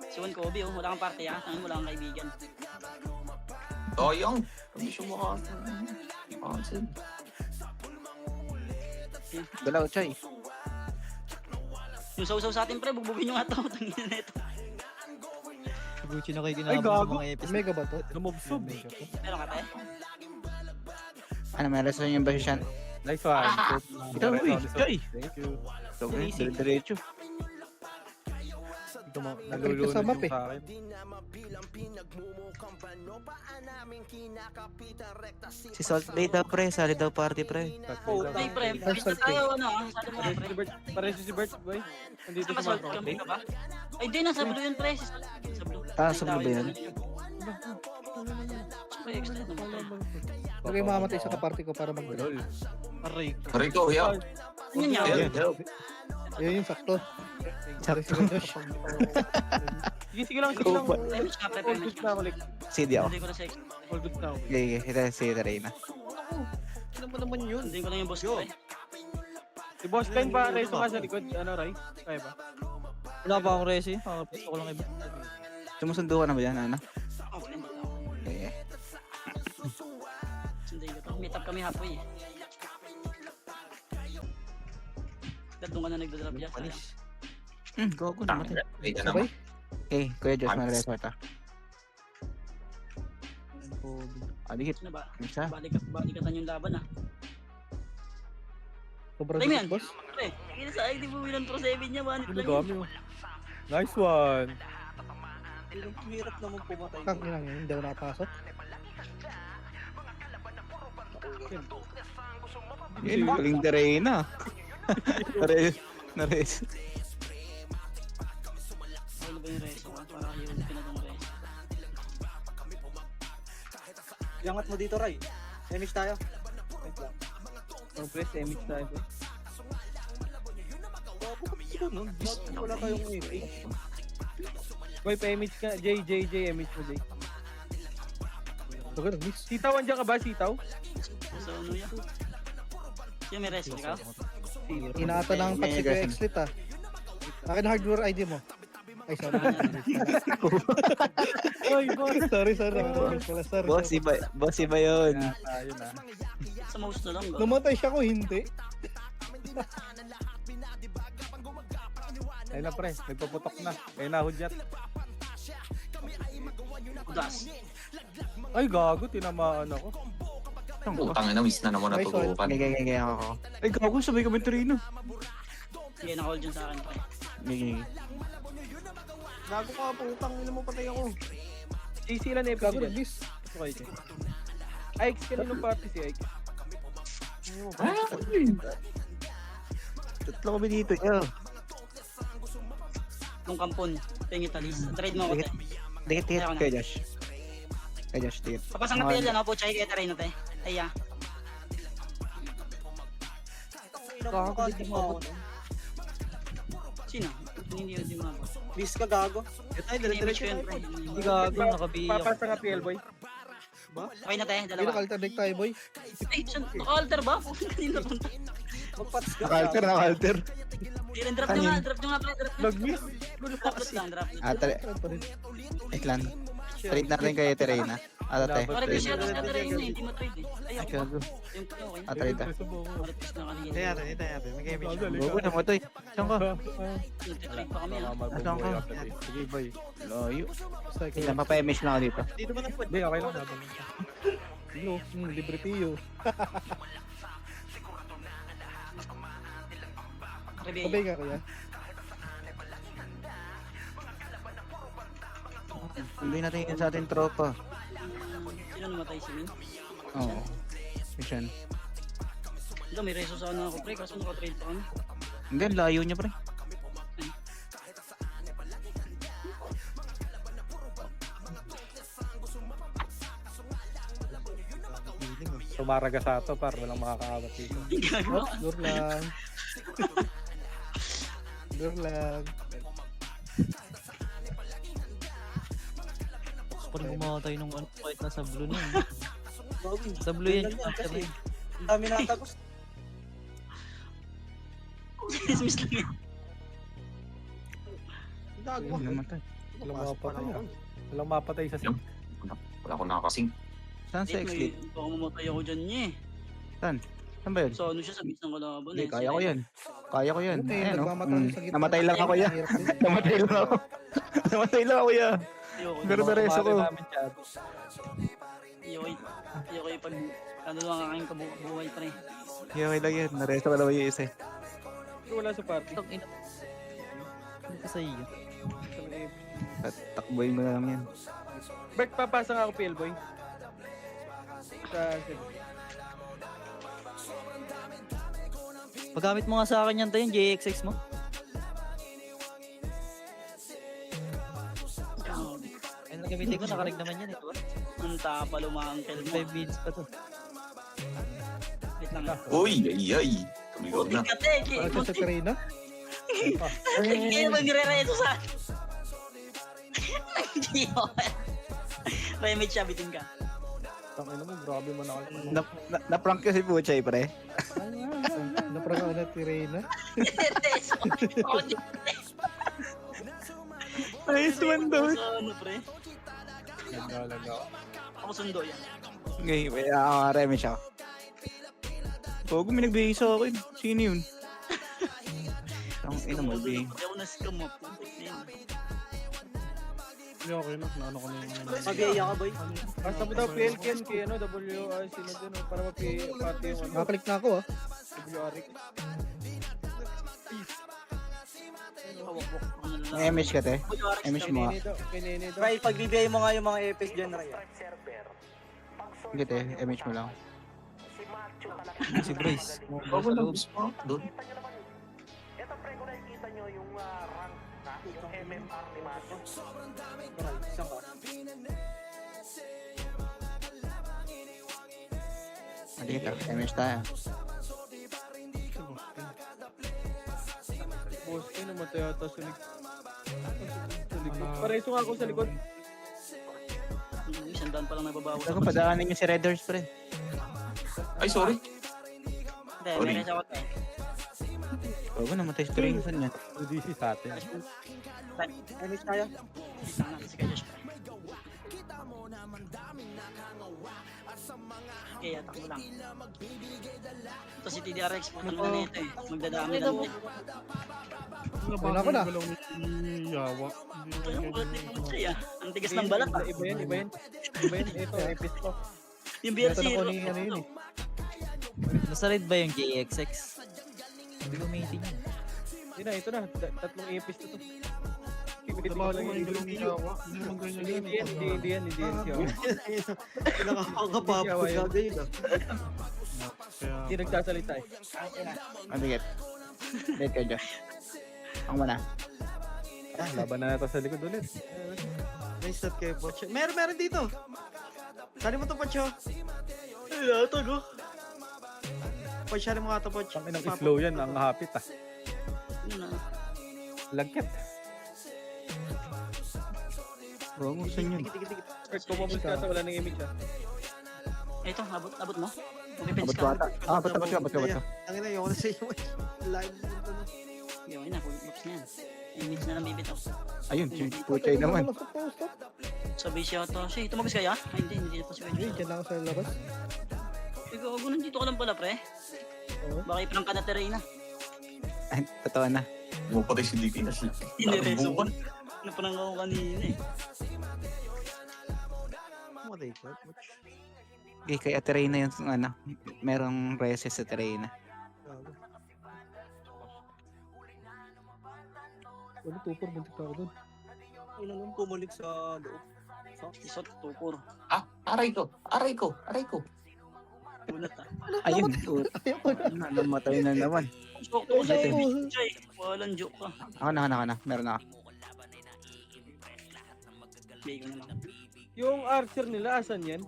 [SPEAKER 4] Si Juan Kobe, oh. Wala kang party, ha? Tangin, wala kang kaibigan.
[SPEAKER 2] Sayang. Hindi siya makasin.
[SPEAKER 8] Galaw, Chay.
[SPEAKER 4] Yung sausaw sa atin, pre, bugbugin nyo nga to. Tangin na ito.
[SPEAKER 7] Gucci na kayo
[SPEAKER 3] Ay,
[SPEAKER 7] ginabang sa
[SPEAKER 3] gago.
[SPEAKER 7] mga AP.
[SPEAKER 3] Mega ba to?
[SPEAKER 5] Lumubsob.
[SPEAKER 4] Meron ka, te?
[SPEAKER 8] Ano, may resto yung basisyan.
[SPEAKER 5] Nice one.
[SPEAKER 8] Ito, uy, Chay.
[SPEAKER 5] Thank you.
[SPEAKER 8] Okay, diretso.
[SPEAKER 5] Ito mo,
[SPEAKER 3] Sa
[SPEAKER 5] nalulunod
[SPEAKER 3] map
[SPEAKER 5] yung
[SPEAKER 3] eh.
[SPEAKER 5] sa akin.
[SPEAKER 8] Si Salt Bay daw pre, sali daw party pre.
[SPEAKER 4] Hey, pre, pista tayo, ano, ah. Sabi mo nga, pre.
[SPEAKER 1] Pareso si Bert, boy. Nandito
[SPEAKER 4] Saan ka,
[SPEAKER 1] si
[SPEAKER 4] Salt?
[SPEAKER 1] Marco.
[SPEAKER 4] Camping ka ba? Ay, di, nasa blue yun, pre. Si Salt. Sa blue.
[SPEAKER 8] Ah, sa blue ba yun?
[SPEAKER 4] Pre, extend naman, pre.
[SPEAKER 3] Huwag kayo mamamatay sa kaparty ko para mag-draw.
[SPEAKER 1] Aray ko.
[SPEAKER 2] Rico, yeah.
[SPEAKER 4] Yun nga,
[SPEAKER 2] Help, help.
[SPEAKER 3] Yun yung sakto.
[SPEAKER 8] Sakto.
[SPEAKER 1] Sige lang.
[SPEAKER 4] image ka, pre,
[SPEAKER 1] All
[SPEAKER 4] image
[SPEAKER 1] good
[SPEAKER 4] ka.
[SPEAKER 1] na ako, like.
[SPEAKER 8] CD ako.
[SPEAKER 4] Hindi ko na sex.
[SPEAKER 1] All good na ako.
[SPEAKER 8] Okay, ito si Reyna.
[SPEAKER 1] Ano mo naman yun?
[SPEAKER 4] Hindi ko lang yung boss ko, eh.
[SPEAKER 1] Si Boss Line pa, reso ka sa likod. Ano, Ray? Kaya ba?
[SPEAKER 7] Wala pa akong resi. Gusto ko lang iba.
[SPEAKER 8] Sumusundo ka na ba yan, ano?
[SPEAKER 4] Ako, friend ako.
[SPEAKER 8] Okay.
[SPEAKER 4] Sunday ko to. Meet up kami halfway, eh. Doon ka na nagdadrop dyan.
[SPEAKER 8] Gogo namatay.
[SPEAKER 2] Wait na
[SPEAKER 3] Sabay?
[SPEAKER 2] naman.
[SPEAKER 8] Okay, Kuya Josh, may resort ah. Aligit.
[SPEAKER 4] Ano ba?
[SPEAKER 8] Isa.
[SPEAKER 4] Balikatan yung laban, ah.
[SPEAKER 3] Sobrang
[SPEAKER 4] Time yan.
[SPEAKER 3] dikit, boss.
[SPEAKER 4] Pre, kaya sa ID mo bilang Pro 7 niya, man.
[SPEAKER 5] Ano dami oh. Nice one.
[SPEAKER 6] Hirap naman pumatay.
[SPEAKER 3] Kang ilang yun, hindi ako nakapasok.
[SPEAKER 8] Yun, galing ni Reyna. Nares.
[SPEAKER 4] Ano ba yung reso? Para yung pinagong reso.
[SPEAKER 6] Iangat mo dito, Ray. MH tayo. Wait lang.
[SPEAKER 1] Oh, press, image tayo.
[SPEAKER 3] Wala tayong image.
[SPEAKER 1] Boy, pa-image ka. J, image mo, J.
[SPEAKER 3] Baga nag-miss.
[SPEAKER 1] Sitaw, andyan ka ba? Sitaw?
[SPEAKER 4] Sa ano yan? Siya may resto ka?
[SPEAKER 6] Inaata ng
[SPEAKER 8] May
[SPEAKER 6] taxi ko
[SPEAKER 8] gasan.
[SPEAKER 6] exit ah. Akin hardware ID mo. Ay, sorry.
[SPEAKER 1] Oy, boy.
[SPEAKER 6] sorry. Sorry.
[SPEAKER 8] Boss iba yun.
[SPEAKER 5] Ayun ah.
[SPEAKER 4] Sa mouse na lang ba?
[SPEAKER 6] Namatay siya ko, hindi.
[SPEAKER 5] Ayun na pre, nagpaputok na. Ayun na, hudyat.
[SPEAKER 4] Udas.
[SPEAKER 5] Ay, gago, tinamaan ako.
[SPEAKER 2] Putang ina, miss na naman
[SPEAKER 6] Nice one.
[SPEAKER 2] natulukan.
[SPEAKER 8] Gaya ako. Ay, gago, sabay kami Trino.
[SPEAKER 4] Sige, na-call dyan sa akin. Pre.
[SPEAKER 8] Gaya.
[SPEAKER 3] Gago ka, putang ina mo patay ako.
[SPEAKER 1] JC lang na
[SPEAKER 6] Gago
[SPEAKER 1] dyan.
[SPEAKER 6] nag-miss.
[SPEAKER 1] Okay, J. Ike, kaninong party si Ike?
[SPEAKER 8] Tatlo kami dito. Yo.
[SPEAKER 4] Nung kampon. Pengitalis. Trade mo ako, te.
[SPEAKER 8] Dikit
[SPEAKER 4] Ayaw na.
[SPEAKER 8] kay Josh. Kay Josh, dikit.
[SPEAKER 4] Papasang na pila na po, chay kaya taray na, te. Ay, ah.
[SPEAKER 3] Gago di mo.
[SPEAKER 4] Sino? Hindi mo ako.
[SPEAKER 3] Miss ka gago. Ito ay
[SPEAKER 4] Image ko
[SPEAKER 3] dire-diretso
[SPEAKER 4] yun,
[SPEAKER 3] na.
[SPEAKER 4] pre.
[SPEAKER 7] Hindi gago, nakabiyak.
[SPEAKER 1] Papasa ka PL, boy.
[SPEAKER 4] Okay na, te.
[SPEAKER 6] Hindi
[SPEAKER 4] Dalawa.
[SPEAKER 6] naka-alternate tayo, boy.
[SPEAKER 4] Ay, naka-alter ba? Kanina punta.
[SPEAKER 3] Magpats ka.
[SPEAKER 8] Naka-alter.
[SPEAKER 4] Drop nyo nga, drop nyo nga, pre. Drop nyo.
[SPEAKER 1] Nag-miss.
[SPEAKER 4] Drop lang, drop.
[SPEAKER 8] Wait lang. Trade natin kay Terena. Ate.
[SPEAKER 4] Pare, siya lang sa taray na, hindi mo-trade eh. Ay, ako.
[SPEAKER 8] Gago.
[SPEAKER 4] Yung okay.
[SPEAKER 8] Trade ah.
[SPEAKER 4] Pare, pis na kanina.
[SPEAKER 3] Ito. Mag-image.
[SPEAKER 8] Gago na mo to. Saan ka?
[SPEAKER 4] Nagtitrade pa kami, ah.
[SPEAKER 8] Asan ka?
[SPEAKER 5] Sige, boy.
[SPEAKER 8] Layo. Ilan pa pa-image lang ako dito.
[SPEAKER 3] Dito ba nagpad?
[SPEAKER 5] Hindi, okay lang. Habang.
[SPEAKER 6] Yo, libre tiyo.
[SPEAKER 4] Rebellion.
[SPEAKER 6] Sabay ka kaya?
[SPEAKER 8] Hindi natin yun sa ating tropa.
[SPEAKER 4] Sino namatay si Min?
[SPEAKER 8] Oo. Mission.
[SPEAKER 4] Ito, may reso sana ako, pre. Kaso naka-trade pa kami.
[SPEAKER 8] Hindi, ang layo niya pre.
[SPEAKER 5] Sumaraga sa ato, par. Walang makakaawat dito.
[SPEAKER 6] Oh, lure lang. Lure lang.
[SPEAKER 7] Gusto ko rin kumakatay nung ano, kahit nasa blue na yun.
[SPEAKER 3] Gago.
[SPEAKER 7] Sa blue yan,
[SPEAKER 3] Yan
[SPEAKER 7] yung
[SPEAKER 3] kasi.
[SPEAKER 7] after
[SPEAKER 3] Ang dami natagos.
[SPEAKER 4] Dismiss lang yun.
[SPEAKER 3] Gago.
[SPEAKER 8] Hindi namatay.
[SPEAKER 5] Walang mapatay ah. Walang mapatay sa
[SPEAKER 2] Yung- Wala ko nakakasing.
[SPEAKER 8] Saan sa
[SPEAKER 4] May-
[SPEAKER 8] exit?
[SPEAKER 4] Baka mamatay ako dyan niya eh.
[SPEAKER 8] Saan ba yun?
[SPEAKER 4] So ano siya sa base ng kalaban
[SPEAKER 8] Hindi,
[SPEAKER 4] eh.
[SPEAKER 8] kaya ko yan. Kaya ko yan.
[SPEAKER 6] Buti,
[SPEAKER 8] Ayan o.
[SPEAKER 6] nagmamatay sa gitna.
[SPEAKER 8] Namatay lang ako yan.
[SPEAKER 6] Hirap din.
[SPEAKER 8] Namatay lang ako. Namatay lang ako yan.
[SPEAKER 4] Ayoko.
[SPEAKER 8] Pero bereso ko.
[SPEAKER 4] Ayoko yung pag ano lang ang aking kabuhay pre.
[SPEAKER 8] Okay lang yan. Naresto ko naman yung isa.
[SPEAKER 1] Wala sa party.
[SPEAKER 7] Itong ina. Ano ka sa iyo?
[SPEAKER 8] Takboy mo lang yan.
[SPEAKER 1] Bert, papasa nga ako PL, boy.
[SPEAKER 7] Paggamit mo nga sa akin yan tayo, yung JXX mo. Ayun na gamitin ko, nakarig naman yan ito.
[SPEAKER 4] Ang tapa lumangkel mo.
[SPEAKER 7] 5 minutes pa to.
[SPEAKER 4] Wait lang.
[SPEAKER 2] Uy, ay. Tumigod na.
[SPEAKER 4] Buti ka teki.
[SPEAKER 6] Bakit sa Karina?
[SPEAKER 4] Kaya mo nire-reto sa... Remit siya, bitin ka.
[SPEAKER 5] Tangina mo, grabe mo na kayo.
[SPEAKER 8] Na-prank ko si Puchay, pre.
[SPEAKER 6] Napranga na si Reyna.
[SPEAKER 8] Nice one daw.
[SPEAKER 4] Ano pre?
[SPEAKER 5] Nagalaga.
[SPEAKER 4] Ako sundo yan.
[SPEAKER 8] Ngayon, may reme siya. Pogo, may nagbigay sa akin. Sino yun? Ang ina mo, bigay.
[SPEAKER 4] Pati ako na-scam mo.
[SPEAKER 5] Hindi, okay lang. Naano ko na yung ano.
[SPEAKER 3] Mag-iaya ka boy.
[SPEAKER 1] Basta mo daw PL Ken kay ano, sino dun, para party yung ano,
[SPEAKER 6] Nakaklik na ako ah.
[SPEAKER 1] WR.
[SPEAKER 8] May image ka, te? Image mo.
[SPEAKER 1] Kay Nene daw.
[SPEAKER 3] Try, pagbibigay mo nga yung mga EPS dyan, Raya.
[SPEAKER 8] Hindi, te. Image mo lang.
[SPEAKER 7] Si Bryce.
[SPEAKER 2] Bago na miss mo. Doon.
[SPEAKER 3] Isang ka.
[SPEAKER 8] Dito, image tayo.
[SPEAKER 1] Boss, yun namatay ata sa likod. Sa likod. Pareso nga ako sa likod.
[SPEAKER 4] Isang daan pa lang nababawas.
[SPEAKER 8] Saka padaanin niyo si Red Horse, pre.
[SPEAKER 2] Ay, sorry.
[SPEAKER 4] Hindi,
[SPEAKER 2] Sorry.
[SPEAKER 4] may nasa ako.
[SPEAKER 8] Gogo, namatay si Train. Saan yan?
[SPEAKER 5] UDC sa atin.
[SPEAKER 3] Miss tayo.
[SPEAKER 4] Sana, si Kaya Josh. Okay, atak mo lang. Ito si TDRX, putang na nito eh. Magdadami lang.
[SPEAKER 6] Wala ko na.
[SPEAKER 5] Yawa.
[SPEAKER 4] Kaya ulit na yung siya. Ang tigas ng balat ah.
[SPEAKER 1] Iba yan, iba yan. Iba yan, ito, epis to.
[SPEAKER 4] Yung BRC,
[SPEAKER 6] Natanong ko ni ano yun eh.
[SPEAKER 7] Nasa red ba yung JXX? Hindi ko meeting yun.
[SPEAKER 1] Yun na, ito na. Tatlong epis to.
[SPEAKER 6] Diba ako yung galong ni Yawa? Hindi naman ganyan yan.
[SPEAKER 1] Hindi yan.
[SPEAKER 3] Pinakakapapos gago yun ah.
[SPEAKER 1] Hindi nagsasalita eh.
[SPEAKER 8] Ano get? Let ka, Josh. Ang mana.
[SPEAKER 5] Laban na natin sa likod ulit.
[SPEAKER 3] Nice shot kayo, Poch. Meron dito. Sali mo to, Poch.
[SPEAKER 4] Ay, latag oh.
[SPEAKER 3] Poch, sali mo ka to, Poch.
[SPEAKER 5] Ang inang slow yan, ang hapit ah.
[SPEAKER 4] Yun na.
[SPEAKER 5] Lagkit.
[SPEAKER 8] Gogo, saan yun?
[SPEAKER 1] Kurt, kumabos ka sa wala ng image ah.
[SPEAKER 4] Ito, abot mo?
[SPEAKER 8] Abot
[SPEAKER 4] Pumipins
[SPEAKER 8] ko
[SPEAKER 4] ka.
[SPEAKER 8] ata. Abot ko.
[SPEAKER 3] Ang ina, yung sa iyo. Live mo to.
[SPEAKER 4] Yun na, pumipins na yan. Image na lang bibitaw.
[SPEAKER 8] Ayun, si Puchay naman.
[SPEAKER 4] Sabi siya ito, siya, tumabas kaya? Ay, hindi pa siya.
[SPEAKER 6] Hey, dyan lang ako sa labas.
[SPEAKER 4] Ikaw, nandito ka lang pala, pre. Baka iparang ka na Terena.
[SPEAKER 8] Ay, totoo na.
[SPEAKER 2] Bumapatay si Dicky na siya.
[SPEAKER 4] Inireso ko. Naparang ako kanina eh.
[SPEAKER 3] Matay ka, Poch.
[SPEAKER 8] Okay, kay Aterena yung ano, merong reses sa Aterena.
[SPEAKER 6] Wala, tupor, buntik pa ako dun.
[SPEAKER 3] Ano nung pumulik sa loob.
[SPEAKER 4] Isot, tupor.
[SPEAKER 2] Ah, aray ko.
[SPEAKER 4] Ulat ah.
[SPEAKER 8] Ayun, namatay na naman.
[SPEAKER 4] Joke ko sa image siya eh. Walang joke ka.
[SPEAKER 8] Ako na. Meron ako.
[SPEAKER 4] Bigay ko na lang.
[SPEAKER 1] Yung archer nila, asan yan?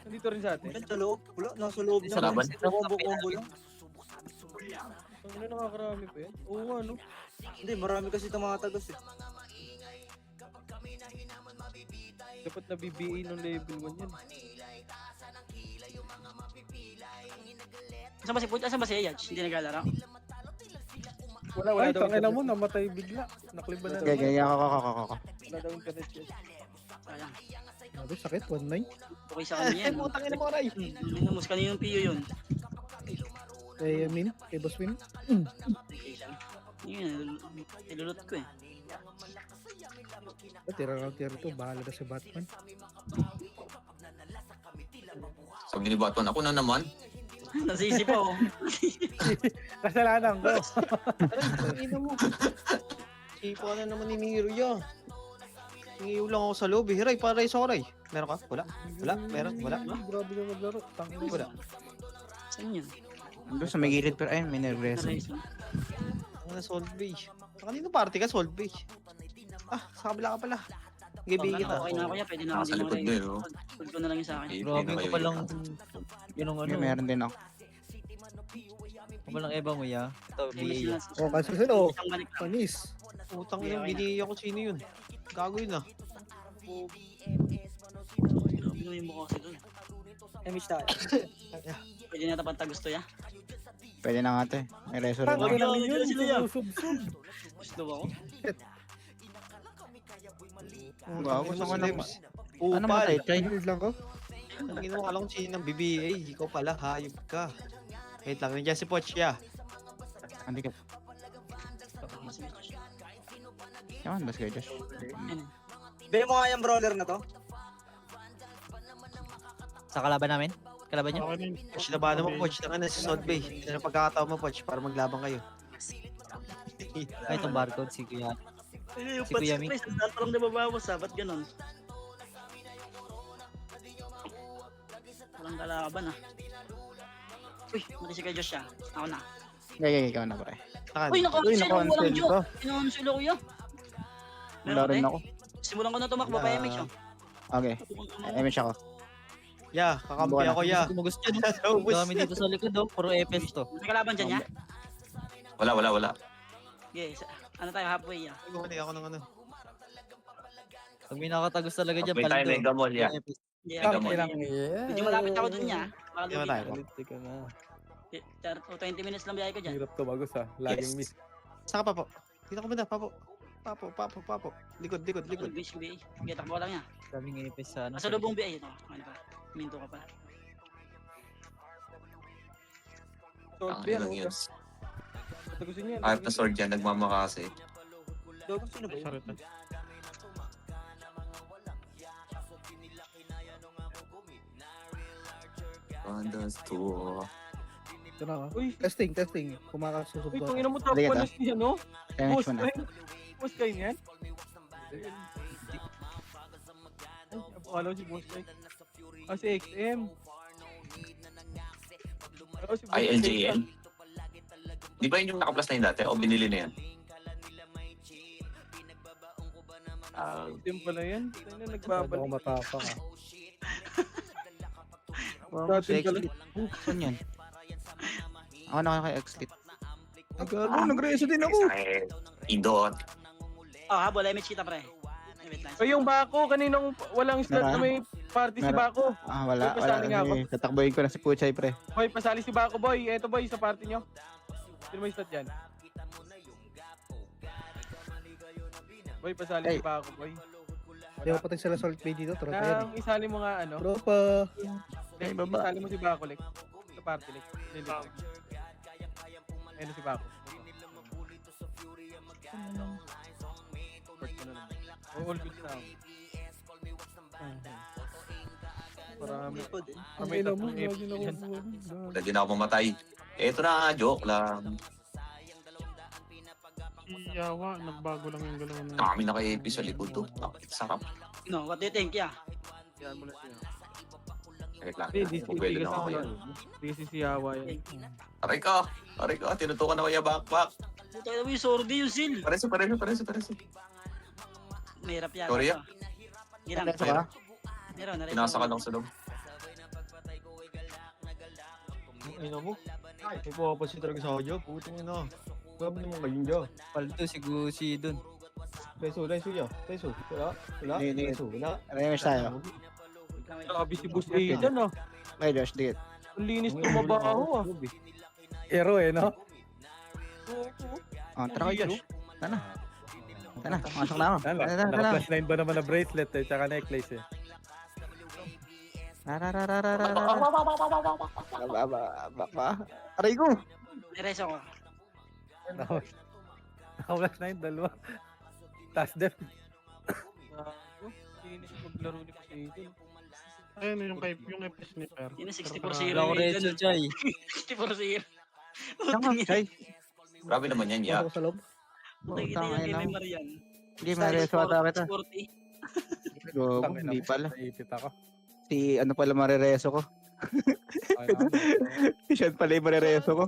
[SPEAKER 1] Nandito rin sa atin.
[SPEAKER 3] Yan sa loob. Wala, nasa loob
[SPEAKER 2] Sa laban?
[SPEAKER 3] Combo lang.
[SPEAKER 1] Ang ina, nakakarami pa yan. Oo nga, no?
[SPEAKER 3] Hindi, marami kasi tumatagas eh.
[SPEAKER 1] Dapat na BBA nung level 1 yan.
[SPEAKER 4] Saan ba si Put? Saan ba si Ayaj? Hindi naglalaro?
[SPEAKER 1] Wala
[SPEAKER 5] Ay,
[SPEAKER 1] daw.
[SPEAKER 5] tangina mo, namatay bigla. Nakliban na.
[SPEAKER 8] Gaya, ako.
[SPEAKER 1] Wala daw internet yan.
[SPEAKER 4] Sayang.
[SPEAKER 6] Sabi, sakit, 1-9.
[SPEAKER 4] Okay sa kanya yan.
[SPEAKER 3] Putang ina mo, Ray.
[SPEAKER 4] Minumos kaninong piyo yun.
[SPEAKER 6] Kay Min, kay Boss Win.
[SPEAKER 4] Yun, ilulot ko eh.
[SPEAKER 6] Tira lang tira to, bahala na si Batman.
[SPEAKER 2] Sabi ni Batman, ako na naman.
[SPEAKER 4] Nasisi pa oh.
[SPEAKER 5] Kasalanan ko.
[SPEAKER 3] Ina mo. Sipa na naman ni Miria. Hingiw lang ako sa loob eh. Ray, para sa Ray. Meron ka? Wala? Meron? Wala?
[SPEAKER 5] Grabe ka maglaro. Tangina.
[SPEAKER 3] Wala.
[SPEAKER 4] Saan yun?
[SPEAKER 8] Doon sa may gilid pero ayun, may nag-reses.
[SPEAKER 3] Ang na Solve Bay. Kanino party ka? Solve Bay. Ah, sa kabila ka pala. Gibigit kita.
[SPEAKER 4] Okay na ako yan, pwede na ako
[SPEAKER 2] Nasa likod na yun.
[SPEAKER 4] Pag ko na lang yung sa akin.
[SPEAKER 7] Grabe ko palang yun ang ano.
[SPEAKER 8] Meron din ako.
[SPEAKER 7] Walang eba mo ya. Ito, BA.
[SPEAKER 6] Oh, kasi sila, oh.
[SPEAKER 4] Isang balik lang.
[SPEAKER 6] Panis.
[SPEAKER 3] Utang ina, binigyan ko sino yun. Gago yun ah.
[SPEAKER 4] Bino yung mukha kasi doon.
[SPEAKER 3] Image tayo.
[SPEAKER 4] Pwede na tapang gusto ya.
[SPEAKER 8] Pwede na nga ito eh. May reso rin ako.
[SPEAKER 5] Tangina
[SPEAKER 4] Wag
[SPEAKER 5] yun,
[SPEAKER 4] sila yan.
[SPEAKER 5] susubsub.
[SPEAKER 4] Gusto ba ako?
[SPEAKER 8] Gago, saan ka na? Ano
[SPEAKER 3] Upal.
[SPEAKER 8] matay, Chay?
[SPEAKER 6] Panis lang ko.
[SPEAKER 3] Ang ginawa ka lang kung sino ng BBA. Ikaw pala, hayop ka. Wait lang, nandiyan si Poch ya.
[SPEAKER 8] Hindi ka. Yaman, bas kayo, Josh.
[SPEAKER 3] Be mo nga yung brawler na to.
[SPEAKER 7] Sa kalaban namin? Kalaban niyo?
[SPEAKER 3] Poch, labanan mo Poch. Tanga na si Solve Bay. Yan ang pagkakataon mo Poch para maglaban kayo.
[SPEAKER 7] Ay, itong barcode si Kuya.
[SPEAKER 4] Yung
[SPEAKER 7] Si Kuya Mick.
[SPEAKER 4] Isang daan pa lang nababawas ha, ba't ganun? Walang kalaban ah. Uy, mati si kay Josh siya. Ako na.
[SPEAKER 8] Gaya, ikaw na pre.
[SPEAKER 4] Uy,
[SPEAKER 8] Uy,
[SPEAKER 4] naka-cancel ako, walang
[SPEAKER 8] naka-cancel
[SPEAKER 4] joke.
[SPEAKER 8] ko.
[SPEAKER 4] Kina-cancel ako yun.
[SPEAKER 8] Wala rin ako.
[SPEAKER 4] Simulan ko na tumakbo pa image oh.
[SPEAKER 8] Okay, image ako.
[SPEAKER 3] Ya, kakampi ako ya.
[SPEAKER 7] Gusto nyo. Dami dito sa likod oh. Puro FS to.
[SPEAKER 4] May kalaban dyan ya?
[SPEAKER 2] Wala.
[SPEAKER 4] Yes. Ano tayo, halfway ah.
[SPEAKER 3] Ako ng ano.
[SPEAKER 7] Pag may nakatagos talaga dyan,
[SPEAKER 2] May tayo
[SPEAKER 7] paldo.
[SPEAKER 2] Mega Mall yan.
[SPEAKER 4] Hindi,
[SPEAKER 2] Tama,
[SPEAKER 4] hindi.
[SPEAKER 5] Ilang
[SPEAKER 4] Medyo malapit ako dun niya. Baka
[SPEAKER 3] Di ba
[SPEAKER 4] lugi
[SPEAKER 3] tayo?
[SPEAKER 4] ka.
[SPEAKER 5] Quality ka na.
[SPEAKER 4] 20 minutes lang biyahe ko dyan.
[SPEAKER 5] Hirap tumagos ah. Laging miss.
[SPEAKER 3] Saka Papo. Dito ka ba na, Papo? Papo. Likod.
[SPEAKER 4] Beach BA. Sige, takbo ka lang niya.
[SPEAKER 7] Daming ipis sa ano.
[SPEAKER 4] Nasa lubong BA. Ito. Ano pa? Minto ka pa.
[SPEAKER 1] Sword
[SPEAKER 2] Ang
[SPEAKER 1] ba yan?
[SPEAKER 2] ilang yun.
[SPEAKER 1] Tagusin niya.
[SPEAKER 2] Kahit na sword yan, nagmamakasi.
[SPEAKER 3] Dogo, sino ba yun?
[SPEAKER 2] Pandas to.
[SPEAKER 6] Ito na, oh.
[SPEAKER 1] Uy,
[SPEAKER 6] Testing. Kumakasusog
[SPEAKER 1] uy,
[SPEAKER 6] ko.
[SPEAKER 1] kung ina mo top
[SPEAKER 8] Halika,
[SPEAKER 1] panas niya, no?
[SPEAKER 8] Damage
[SPEAKER 1] Boss
[SPEAKER 8] mo na.
[SPEAKER 1] kayo. Boss kayo niyan? Ay, akala ko si Boss kayo. Ah, si XM. Ah, si Boss
[SPEAKER 2] Ay,
[SPEAKER 1] kayo.
[SPEAKER 2] LJN. Di ba yun yung naka-plus na yun dati? O binili na yan?
[SPEAKER 1] XM pala yan. Tayo na
[SPEAKER 5] Masyado
[SPEAKER 1] nagbabalik.
[SPEAKER 5] ako matapang ah.
[SPEAKER 1] Dati pala.
[SPEAKER 8] X-Lit. Saan yan? Ako na kay X-Lit. Nag-reso din ako.
[SPEAKER 2] Ay, Indot.
[SPEAKER 4] Oh, habol. Image kita pre. Wait lang.
[SPEAKER 1] Ay, yung Bako, kaninang walang slot na
[SPEAKER 8] Meron?
[SPEAKER 1] may party si
[SPEAKER 8] Meron?
[SPEAKER 1] Bako.
[SPEAKER 8] Wala.
[SPEAKER 1] May pasali nga ako.
[SPEAKER 8] Tatakboyin ko na si Puchay, pre.
[SPEAKER 1] Boy, pasali si Bako, boy. Eto, boy, sa party nyo. Sino may slot dyan? Boy, pasali
[SPEAKER 8] Ay.
[SPEAKER 1] si Bako, boy.
[SPEAKER 6] Di ba patay sila Salt Bay dito? Tropa yan.
[SPEAKER 1] Nang isali mo nga, ano?
[SPEAKER 6] Tropa.
[SPEAKER 8] Ay, baba.
[SPEAKER 1] Isali mo si Bako, like. Sa party, like. Hindi, ayun si Bako. First ko na naman. Oh, all good na ako. Marami.
[SPEAKER 5] Ang
[SPEAKER 1] May
[SPEAKER 5] ina mo,
[SPEAKER 1] tatlong
[SPEAKER 5] lagi
[SPEAKER 1] epic
[SPEAKER 5] na
[SPEAKER 1] yan.
[SPEAKER 5] ako.
[SPEAKER 2] Lagi na ako mamatay. Eto na, joke lang.
[SPEAKER 9] Yawa, nagbago lang yung galaw na.
[SPEAKER 2] Kami na kay Epi sa likod to. Sarap.
[SPEAKER 4] No, what do you think? Yeah.
[SPEAKER 1] Yan mo na siya.
[SPEAKER 2] Wait lang.
[SPEAKER 1] Hindi,
[SPEAKER 2] Pupwede na ako yan.
[SPEAKER 1] Hindi si Yawa yan.
[SPEAKER 2] Aray ka, tinutukan na ko yung backpack.
[SPEAKER 4] Ito yung sordi yung seal.
[SPEAKER 2] Pareso.
[SPEAKER 4] Mahirap yan.
[SPEAKER 2] Sorry, ah.
[SPEAKER 4] Gilang.
[SPEAKER 8] Reso ka?
[SPEAKER 4] Meron, nareso.
[SPEAKER 2] Pinasa ka lang sa loob.
[SPEAKER 3] Ay, mo. Ay, papapansin talaga sa audio. Putang ina. Grabe naman kayong dyan.
[SPEAKER 7] Paldo si Gucci dun.
[SPEAKER 3] Reso ya. Wala.
[SPEAKER 8] Hindi.
[SPEAKER 3] Wala.
[SPEAKER 8] Damage tayo.
[SPEAKER 1] Sabi si Boss A dyan, ah.
[SPEAKER 8] Okay, Josh, dikit.
[SPEAKER 1] Ang linis tumabaho, ah.
[SPEAKER 5] Hero eh, no?
[SPEAKER 8] Oh, tara kayo, Josh. Tara, masok na ako. Tara.
[SPEAKER 5] Naka-plus 9 ba naman na bracelet eh, tsaka necklace eh.
[SPEAKER 8] Tara. Aray ko.
[SPEAKER 4] Nareso ko.
[SPEAKER 5] Naka-plus 9, dalawa. Task def.
[SPEAKER 1] Linis maglaro ni Boss A dyan.
[SPEAKER 9] Ayun yung epis ni Per.
[SPEAKER 4] Yun 64-0.
[SPEAKER 7] Wala ko Rezo, Chay.
[SPEAKER 4] 64-0.
[SPEAKER 8] Saan ka, Chay?
[SPEAKER 2] Grabe naman yan, ya.
[SPEAKER 6] Pasok sa loob.
[SPEAKER 4] Putang ina
[SPEAKER 8] Putang
[SPEAKER 4] yung
[SPEAKER 8] ina.
[SPEAKER 4] kay Marian.
[SPEAKER 8] Hindi, mareso ata kita.
[SPEAKER 4] 40.
[SPEAKER 8] Gogo, hindi pala.
[SPEAKER 5] Naipit ako.
[SPEAKER 8] Si ano pala marereso ko. Siya pala yung marereso ko.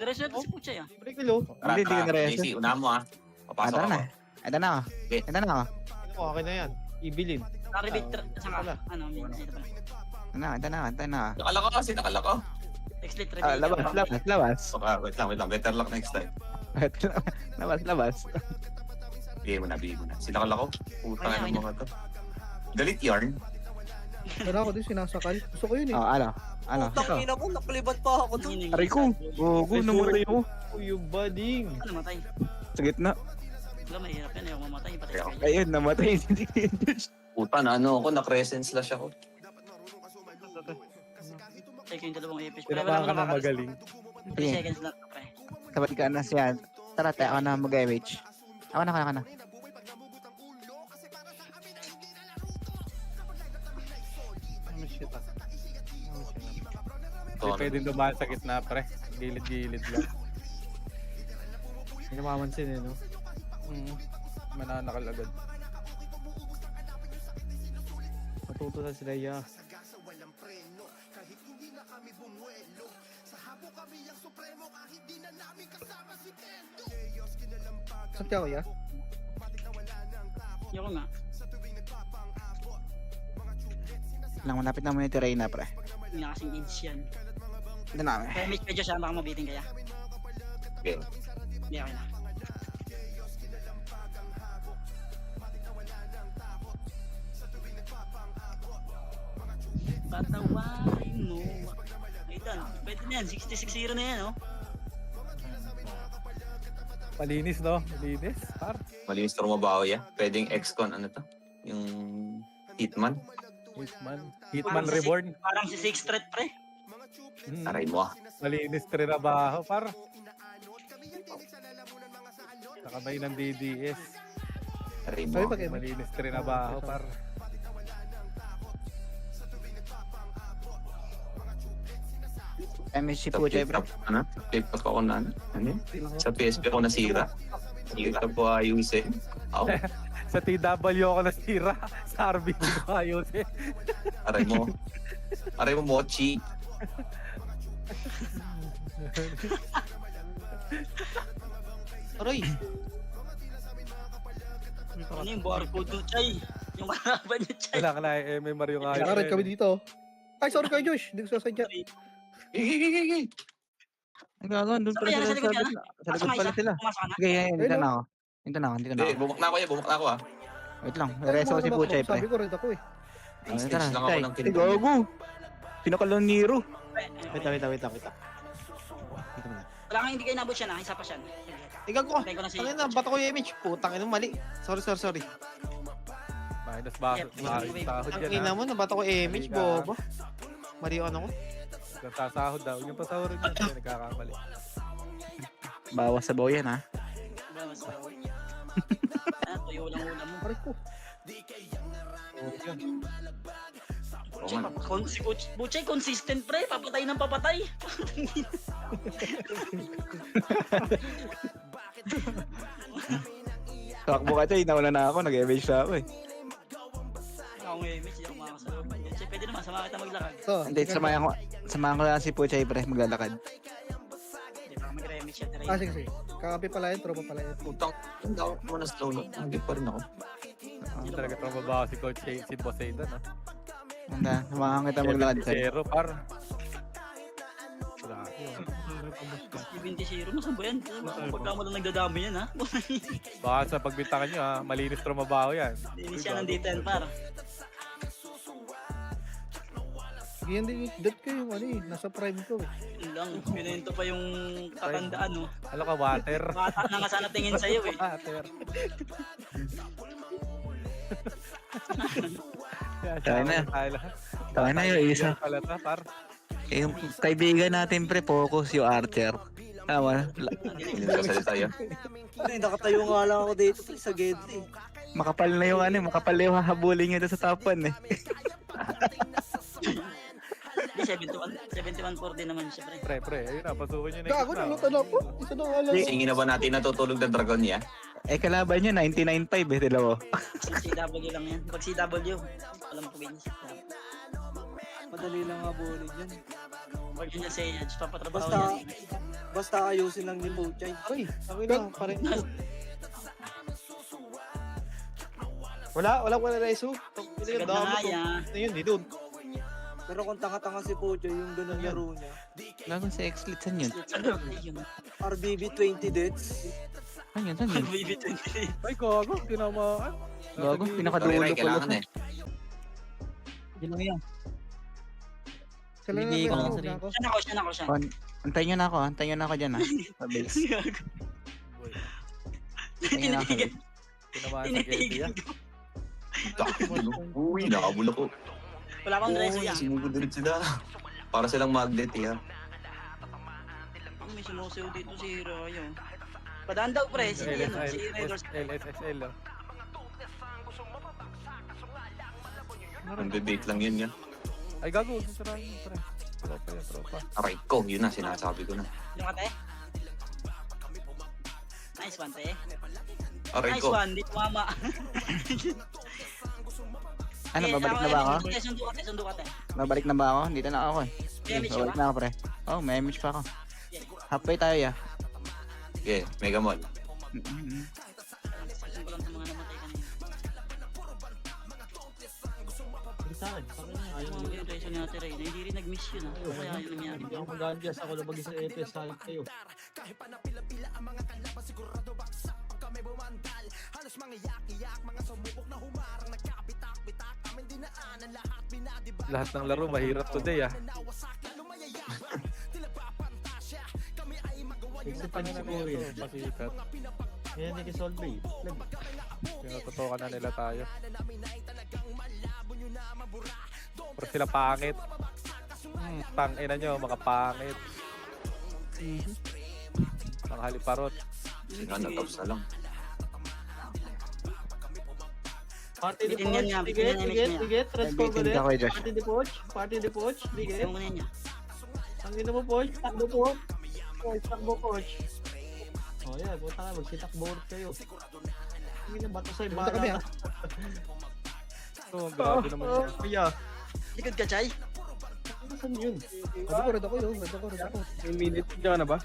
[SPEAKER 4] Nareso natin si Puchay ah.
[SPEAKER 3] Break kilo.
[SPEAKER 8] Hindi ko nareso.
[SPEAKER 2] Casey, una mo ah. Papasok
[SPEAKER 8] Tara
[SPEAKER 2] ako.
[SPEAKER 8] na. Ito na ako.
[SPEAKER 2] Okay.
[SPEAKER 8] Ito na ako.
[SPEAKER 3] Okay na yan. Ibilin.
[SPEAKER 4] Nakrebate saka.
[SPEAKER 3] Wala.
[SPEAKER 4] Ano, ito pala.
[SPEAKER 8] Ito na.
[SPEAKER 2] Nakalaka kasi, nakalaka.
[SPEAKER 4] X-Late
[SPEAKER 8] Ah,
[SPEAKER 4] rebate.
[SPEAKER 8] labas.
[SPEAKER 2] Okay, wait lang. Better luck next time.
[SPEAKER 8] Labas.
[SPEAKER 2] Bigay mo na. Sila kalako. Putang
[SPEAKER 4] Ay,
[SPEAKER 2] ng mga to. Galit yarn.
[SPEAKER 6] Wala ako din sinasakal. Gusto ko yun eh.
[SPEAKER 8] Oh, ano? Ikaw.
[SPEAKER 3] mo, nakalibat pa ako
[SPEAKER 4] Yun yung
[SPEAKER 8] Aray ko. Gogo, namatay ako.
[SPEAKER 3] Yung bading.
[SPEAKER 4] Ano matay?
[SPEAKER 8] Sa gitna.
[SPEAKER 4] Wala, mahirap yan. Ayaw mamatay. Patay
[SPEAKER 2] Kaya,
[SPEAKER 4] ka.
[SPEAKER 8] Ayun, namatay.
[SPEAKER 2] Puta na ako, na-crescent slash ako.
[SPEAKER 4] Check yung dalawang epis.
[SPEAKER 5] Tinapakan ka na magaling.
[SPEAKER 4] 3 seconds lang. Pre.
[SPEAKER 8] Sabad ka na siya. Tara, tayo ako na mag-image. Ako na.
[SPEAKER 5] Hindi pwedeng dumaan sa gitna, pre. Gilid-gilid lang.
[SPEAKER 3] Hindi namamansin eh, no?
[SPEAKER 5] Mananakal agad.
[SPEAKER 3] Matuto na sila ya.
[SPEAKER 6] Santiago ya?
[SPEAKER 4] Yung nga.
[SPEAKER 8] Lang, malapit na muna yung Reyna, pre.
[SPEAKER 4] Yung nga kasing age yan.
[SPEAKER 8] Ito na kami.
[SPEAKER 4] Kaya Mitch medyo siya baka mabitin kaya.
[SPEAKER 2] Okay.
[SPEAKER 4] Hindi okay na. Pwede na yan, 66-0 na yan, oh.
[SPEAKER 5] Malinis, no? Malinis, par.
[SPEAKER 2] Malinis trumabaho ya. Pwedeng ex-con, ano to? Yung Hitman.
[SPEAKER 5] Hitman.
[SPEAKER 4] Parang
[SPEAKER 5] Hitman
[SPEAKER 4] sa
[SPEAKER 5] Reborn.
[SPEAKER 4] Parang si Six Threat, pre.
[SPEAKER 2] Aray mo ah.
[SPEAKER 5] Malinis trinabaho, par. Nakabay ng DDS.
[SPEAKER 2] Aray
[SPEAKER 6] Sabi
[SPEAKER 2] mo.
[SPEAKER 6] pag
[SPEAKER 5] Malinis trinabaho, par.
[SPEAKER 8] MSC
[SPEAKER 2] Sa
[SPEAKER 8] po, Chay,
[SPEAKER 2] flip-flop,
[SPEAKER 8] bro.
[SPEAKER 2] ano? Flip-flop ako na, ano yun? Sa PSP ako nasira. Sira po ayusin. Ako,
[SPEAKER 5] Sa TW ako nasira. Sa RB ko ayusin.
[SPEAKER 2] aray mo. Aray mo, Mochi.
[SPEAKER 3] Aray!
[SPEAKER 4] Ano yung barcode ng Chay? Yung kalaban niya, Chay.
[SPEAKER 5] Wala ka na, MMR yung ayos.
[SPEAKER 6] Nakared kami dito. Ay, sorry kay Josh. Hindi ko sasadya.
[SPEAKER 8] Ang gagawin, doon pala
[SPEAKER 4] Saan
[SPEAKER 8] sila
[SPEAKER 4] sa likod
[SPEAKER 8] sa
[SPEAKER 4] ka
[SPEAKER 8] likod.
[SPEAKER 4] na?
[SPEAKER 8] Sa likod pala sila.
[SPEAKER 4] Pumasok ka na?
[SPEAKER 8] Sige, yan, dito
[SPEAKER 6] Ayun,
[SPEAKER 8] na ako. Dito na ako, dito na
[SPEAKER 2] Hindi,
[SPEAKER 8] ako.
[SPEAKER 2] bumak na ako yan. Bumak na ako ah.
[SPEAKER 8] Wait lang, reso ko si Puchay, pre.
[SPEAKER 6] Sabi ko rin ako eh.
[SPEAKER 8] Dito
[SPEAKER 2] Stage
[SPEAKER 8] na,
[SPEAKER 2] lang ako
[SPEAKER 8] Chay.
[SPEAKER 2] ng
[SPEAKER 8] Ay,
[SPEAKER 2] kinuha.
[SPEAKER 8] gago. Pinakalong Nero.
[SPEAKER 3] Wait lang. Dito na.
[SPEAKER 4] Wala kang hindi kayo nabot siya na, isa pa siya.
[SPEAKER 3] Ikaw ko.
[SPEAKER 4] Patay ko na si
[SPEAKER 3] Tangin na, bato ko yung image. Putang ina, mali. Sorry.
[SPEAKER 5] Minus bakit? Sahod
[SPEAKER 3] Ang
[SPEAKER 5] yan,
[SPEAKER 3] ina
[SPEAKER 5] ha?
[SPEAKER 3] mo, nabato ko yung image,
[SPEAKER 5] Mali ka.
[SPEAKER 3] bobo. Mali yung ano ko.
[SPEAKER 5] Huwag kang sasahod daw. Huwag yung pasahurin yan. Hindi nagkakamali.
[SPEAKER 8] Bawas sa baw yan, ha?
[SPEAKER 4] Tuyo lang ulam mo.
[SPEAKER 6] Aray ko.
[SPEAKER 4] Si Butchay consistent, pre. Papatay ng papatay.
[SPEAKER 8] Takbo ka, Chay. Nauna na ako. Nag-MH na ako, eh.
[SPEAKER 4] Ako ngayon, Mitch, hindi ako makakasalubong. Butchay, pwede naman, sama kita maglakad.
[SPEAKER 6] So,
[SPEAKER 8] Hindi, samahan ko lang si Puchay, pre. Maglalakad.
[SPEAKER 4] Hindi pa mag-remix siya.
[SPEAKER 6] Ah, sige. Kakapi pala yun, tropa pala yun.
[SPEAKER 2] Putang, ang daw mo na slow na. Hindi pa rin ako.
[SPEAKER 5] Talaga itong mabaho si Coach si Poseidon, ha?
[SPEAKER 8] Handa, samahan kita maglakad, Chay.
[SPEAKER 5] Zero, par. Grabe.
[SPEAKER 4] 70-0, nasaan ba yan? Pagka mo lang nagdadami yan, ha?
[SPEAKER 5] Baka sa pagbintangan nyo, ha? Malinis trumabaho yan.
[SPEAKER 4] Linis siya ng D10, par.
[SPEAKER 6] Ganyan din, dot ko yung ano eh. Nasa prime ko eh.
[SPEAKER 4] Yun lang, pinento pa yung katandaan, no?
[SPEAKER 5] Ano ka, water?
[SPEAKER 4] Bata na nga sana tingin sa'yo, eh.
[SPEAKER 5] Water.
[SPEAKER 8] Tayo na. Tayo na yung isa.
[SPEAKER 5] Pala ta, par.
[SPEAKER 8] Eh, yung kaibigan natin, pre, focus yung Archer. Tama.
[SPEAKER 2] Hindi nagsasalita yun.
[SPEAKER 7] Nakatayo nga lang ako dito sa gate.
[SPEAKER 8] Makapal na yung ano, makapal na yung hahabulin nyo doon sa top 1, eh.
[SPEAKER 4] Hindi, 71-4 din naman siya, pre.
[SPEAKER 5] Pre, ayun na, pasukin nyo na
[SPEAKER 6] Gago, nalutan ako. Isa na nga lang.
[SPEAKER 2] Singin na ba natin natutulog ng dragon niya?
[SPEAKER 8] Eh, kalaban nyo, 99.5, eh, dalawa.
[SPEAKER 4] CW lang yan. Pag CW, alam ko ganyan siya.
[SPEAKER 7] Madali lang habulin yan.
[SPEAKER 4] Pag yun niya sa edge, papatrabaho
[SPEAKER 7] Basta-
[SPEAKER 4] niya.
[SPEAKER 7] Basta ayusin lang ni Puchay.
[SPEAKER 3] Ay, ako na, pa rin. Wala na reso.
[SPEAKER 4] Sagad na nga yan.
[SPEAKER 3] Ayun, di doon.
[SPEAKER 7] Pero kung tanga-tanga si Puchay, yung ganun laro niya.
[SPEAKER 8] Lagon sa X-Lit, saan yun?
[SPEAKER 4] Yun.
[SPEAKER 7] RBB 20 deaths.
[SPEAKER 8] Saan yun, saan yun?
[SPEAKER 4] Baby 20.
[SPEAKER 5] Ay, gago, tinamaan.
[SPEAKER 8] Gago,
[SPEAKER 2] Sorry,
[SPEAKER 8] pinakadulo
[SPEAKER 2] Ray,
[SPEAKER 8] pala.
[SPEAKER 2] kailangan eh.
[SPEAKER 7] Yun lang yan.
[SPEAKER 6] Sila na
[SPEAKER 7] Bibigay ko lang
[SPEAKER 6] lang
[SPEAKER 7] sa rin.
[SPEAKER 6] ako.
[SPEAKER 4] Siya na ako.
[SPEAKER 8] Antayin nyo na ako dyan, ha? Sa base. Antayin nyo na ako.
[SPEAKER 4] Tinitigan.
[SPEAKER 5] Tinamaan sa
[SPEAKER 4] Tinitigan
[SPEAKER 5] Gedi,
[SPEAKER 4] ko.
[SPEAKER 2] Uy, nakabula ko.
[SPEAKER 4] Wala akong reso yan.
[SPEAKER 2] Sinugod ulit sila. Para silang magnet eh.
[SPEAKER 4] May sumusayaw dito si Rayo. Padaan daw, pre. Si Raiders.
[SPEAKER 5] LSSL, oh.
[SPEAKER 2] Nagde-date lang yun yan.
[SPEAKER 5] Ay, gago, sasarahan mo, pre. Tropa.
[SPEAKER 2] Aray ko, yun na, sinasabi ko na.
[SPEAKER 4] Yung ate. Nice one, te.
[SPEAKER 2] Aray
[SPEAKER 4] Nice
[SPEAKER 2] ko.
[SPEAKER 4] one, di tumama.
[SPEAKER 8] Ano, babalik na ba ako?
[SPEAKER 4] Sundo ka, te.
[SPEAKER 8] Babalik na ba ako? Dito na ako, eh.
[SPEAKER 4] May image
[SPEAKER 8] Babalik
[SPEAKER 4] ka?
[SPEAKER 8] na ako, pre. Oh, may image pa ako. Halfway tayo, ya.
[SPEAKER 2] Okay, Mega Mall.
[SPEAKER 8] Mm-mm.
[SPEAKER 4] Sasabihin ko lang sa mga namatay kanina. Ayaw mo yung reso ni Ate Ray. Hindi rin nag-miss yun, ha? O kaya yun nangyari.
[SPEAKER 6] Hindi ako mag-andias ako na mag-isang EPS sa kayo.
[SPEAKER 5] Lahat ng laro, mahirap today, ah. Tangin na nito, pasikat.
[SPEAKER 6] Yan hindi kisolve eh.
[SPEAKER 5] Tinututukan na nila tayo. Pero sila pangit. Tangina nyo, mga pangit. Mga haliparot.
[SPEAKER 2] Sino nag-tops na lang.
[SPEAKER 3] Party the
[SPEAKER 4] Bitin yan
[SPEAKER 3] Poch,
[SPEAKER 4] niya,
[SPEAKER 3] Diget,
[SPEAKER 4] bitin yan,
[SPEAKER 3] Diget,
[SPEAKER 4] bitin
[SPEAKER 3] Diget, transform
[SPEAKER 8] Bitin
[SPEAKER 3] ulit.
[SPEAKER 8] ka kay Josh.
[SPEAKER 3] Party the Poch, Diget.
[SPEAKER 4] Yung muna niya.
[SPEAKER 3] Ang ina mo, Poch, takbo po. Poch, takbo, Poch. O yan, punta ka, magsitakbo ulit kayo. Ang ina, bato sa
[SPEAKER 6] Punta kami,
[SPEAKER 3] ibara.
[SPEAKER 5] So, grabe naman yun.
[SPEAKER 3] Kuya,
[SPEAKER 4] Likod ka, Chay.
[SPEAKER 3] saan yun?
[SPEAKER 6] Red ako yun. Red ako.
[SPEAKER 1] 10 minutes, dyan na ba?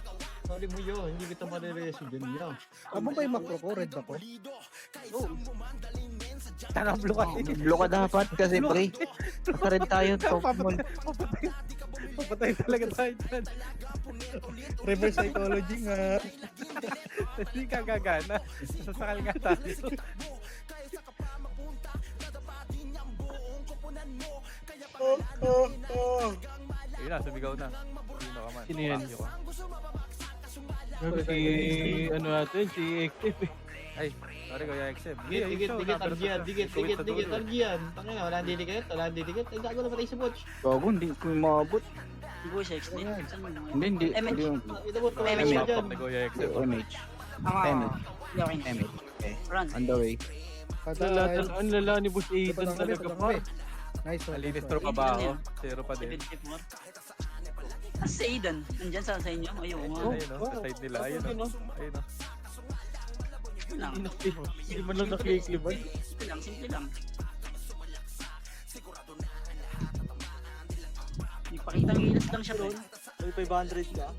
[SPEAKER 3] Sorry mo yun, hindi kita marireso dyan yan.
[SPEAKER 6] Amo ba yung macro ko? Red ako.
[SPEAKER 5] Tanang blue kasi.
[SPEAKER 8] Blue ka dapat kasi pre. Naka-red tayo. Pokemon.
[SPEAKER 5] Papatay talaga tayo dyan.
[SPEAKER 6] Reverse psychology nga.
[SPEAKER 5] Hindi ka gagana. Sasakal nga tayo. Ayun na, sumigaw na. Sino ka man?
[SPEAKER 1] Sino yan?
[SPEAKER 5] Pakyo ka.
[SPEAKER 1] Si, ano natin, si XF eh.
[SPEAKER 5] Ay, sorry Kuya XM.
[SPEAKER 3] Digit, digit, digit, argian, digit, digit, digit, argian. Tangina, wala hindi dikit, wala hindi dikit. Ay, gago na patay si Poch.
[SPEAKER 8] Gago, hindi ko maabot.
[SPEAKER 4] Hindi ko siya explain. Saan mo?
[SPEAKER 8] Hindi.
[SPEAKER 4] MH.
[SPEAKER 8] Hindi yung
[SPEAKER 3] Ito mo,
[SPEAKER 4] May
[SPEAKER 3] tumama siya dyan.
[SPEAKER 5] Support ni Kuya XM.
[SPEAKER 8] MH.
[SPEAKER 4] Ako.
[SPEAKER 8] MH.
[SPEAKER 4] Okay na.
[SPEAKER 8] MH. Okay.
[SPEAKER 4] Run.
[SPEAKER 8] On the way.
[SPEAKER 1] Ang lala ni Boss Aidan talaga pa.
[SPEAKER 6] Nice one.
[SPEAKER 5] Malinis pero pabaho. Zero pa din.
[SPEAKER 4] 74. Ah, si Aidan. Nandyan sa inyo. Ayun nga.
[SPEAKER 5] Ayun o, sa side nila. Ayun o. Ayun o.
[SPEAKER 4] Simple lang.
[SPEAKER 1] Hindi man lang nakikibay.
[SPEAKER 4] Simple lang. Simple lang. Ipakitang ilas lang siya doon.
[SPEAKER 3] May 500 ka.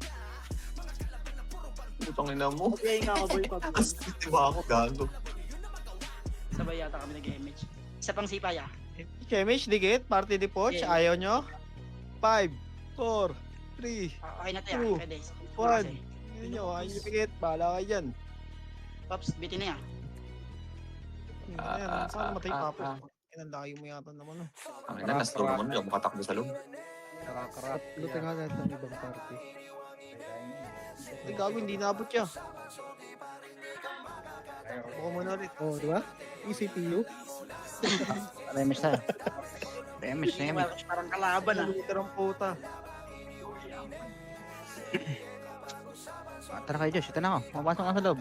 [SPEAKER 2] Putang ina mo.
[SPEAKER 3] Kaya nga ako boy pag.
[SPEAKER 2] Di ba ako gago?
[SPEAKER 4] Sabay yata kami nag-image. Isa pang sipa ya.
[SPEAKER 3] Chemish, dikit, party the Poch,
[SPEAKER 4] Yeah.
[SPEAKER 3] ayaw nyo? 5, 4, 3,
[SPEAKER 4] Okay na tayo.
[SPEAKER 3] Two.
[SPEAKER 4] Pwede.
[SPEAKER 3] 1. Yun nyo, ayaw nyo dikit, bahala kayo dyan.
[SPEAKER 4] Pops, bitin na yan.
[SPEAKER 3] Ayan, saan matay Papo? Inandayo mo yata naman.
[SPEAKER 2] Ang ina, nas-slow naman yun. Makatakbo sa loob.
[SPEAKER 5] Nakakarap.
[SPEAKER 6] Lutin nga natin ng ibang party.
[SPEAKER 3] Ay, gago, hindi nabot siya. Buka mo na ulit.
[SPEAKER 6] Oh, di ba? ECPU.
[SPEAKER 8] MH tayo. MH na MH.
[SPEAKER 4] Parang kalaban ah.
[SPEAKER 3] Liter ang puta.
[SPEAKER 8] Tara kayo Josh. Ito na ako. Mapasok ka sa loob.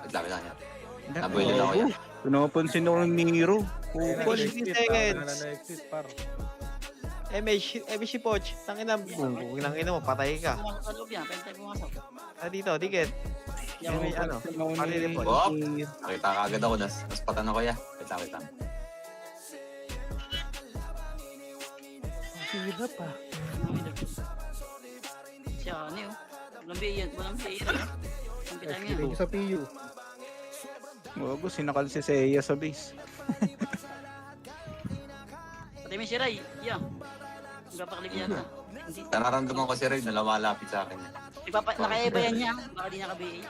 [SPEAKER 2] Ang dami lang yan. Nabuhay nila ako yan.
[SPEAKER 8] Pinapansin ako ng Nero.
[SPEAKER 3] Push 15 seconds.
[SPEAKER 5] Na-exit par.
[SPEAKER 3] MH si Poch. Tangina, tangina mo, patay ka.
[SPEAKER 4] Pumasok sa loob yan. Pwede tayo pumasok.
[SPEAKER 3] Ah, dito, dikit. MH, ano? Party the Poch.
[SPEAKER 2] Bob! Nakita ka agad ako. Naspatan ako ya. Kita.
[SPEAKER 5] Sira pa.
[SPEAKER 4] Siya ano yun. Walang biyan. Walang biyan. Ang pitay
[SPEAKER 6] Thank
[SPEAKER 4] niya.
[SPEAKER 6] you sa PU.
[SPEAKER 8] Gago, sinakal si Seiya sa base.
[SPEAKER 4] Patay mo si Ray. Yeah. Nagpapaklik yata. Hindi.
[SPEAKER 2] Nararamdaman ko si Ray na lumalapit sa akin.
[SPEAKER 4] Nakaibayan niya. Baka di naka-BA.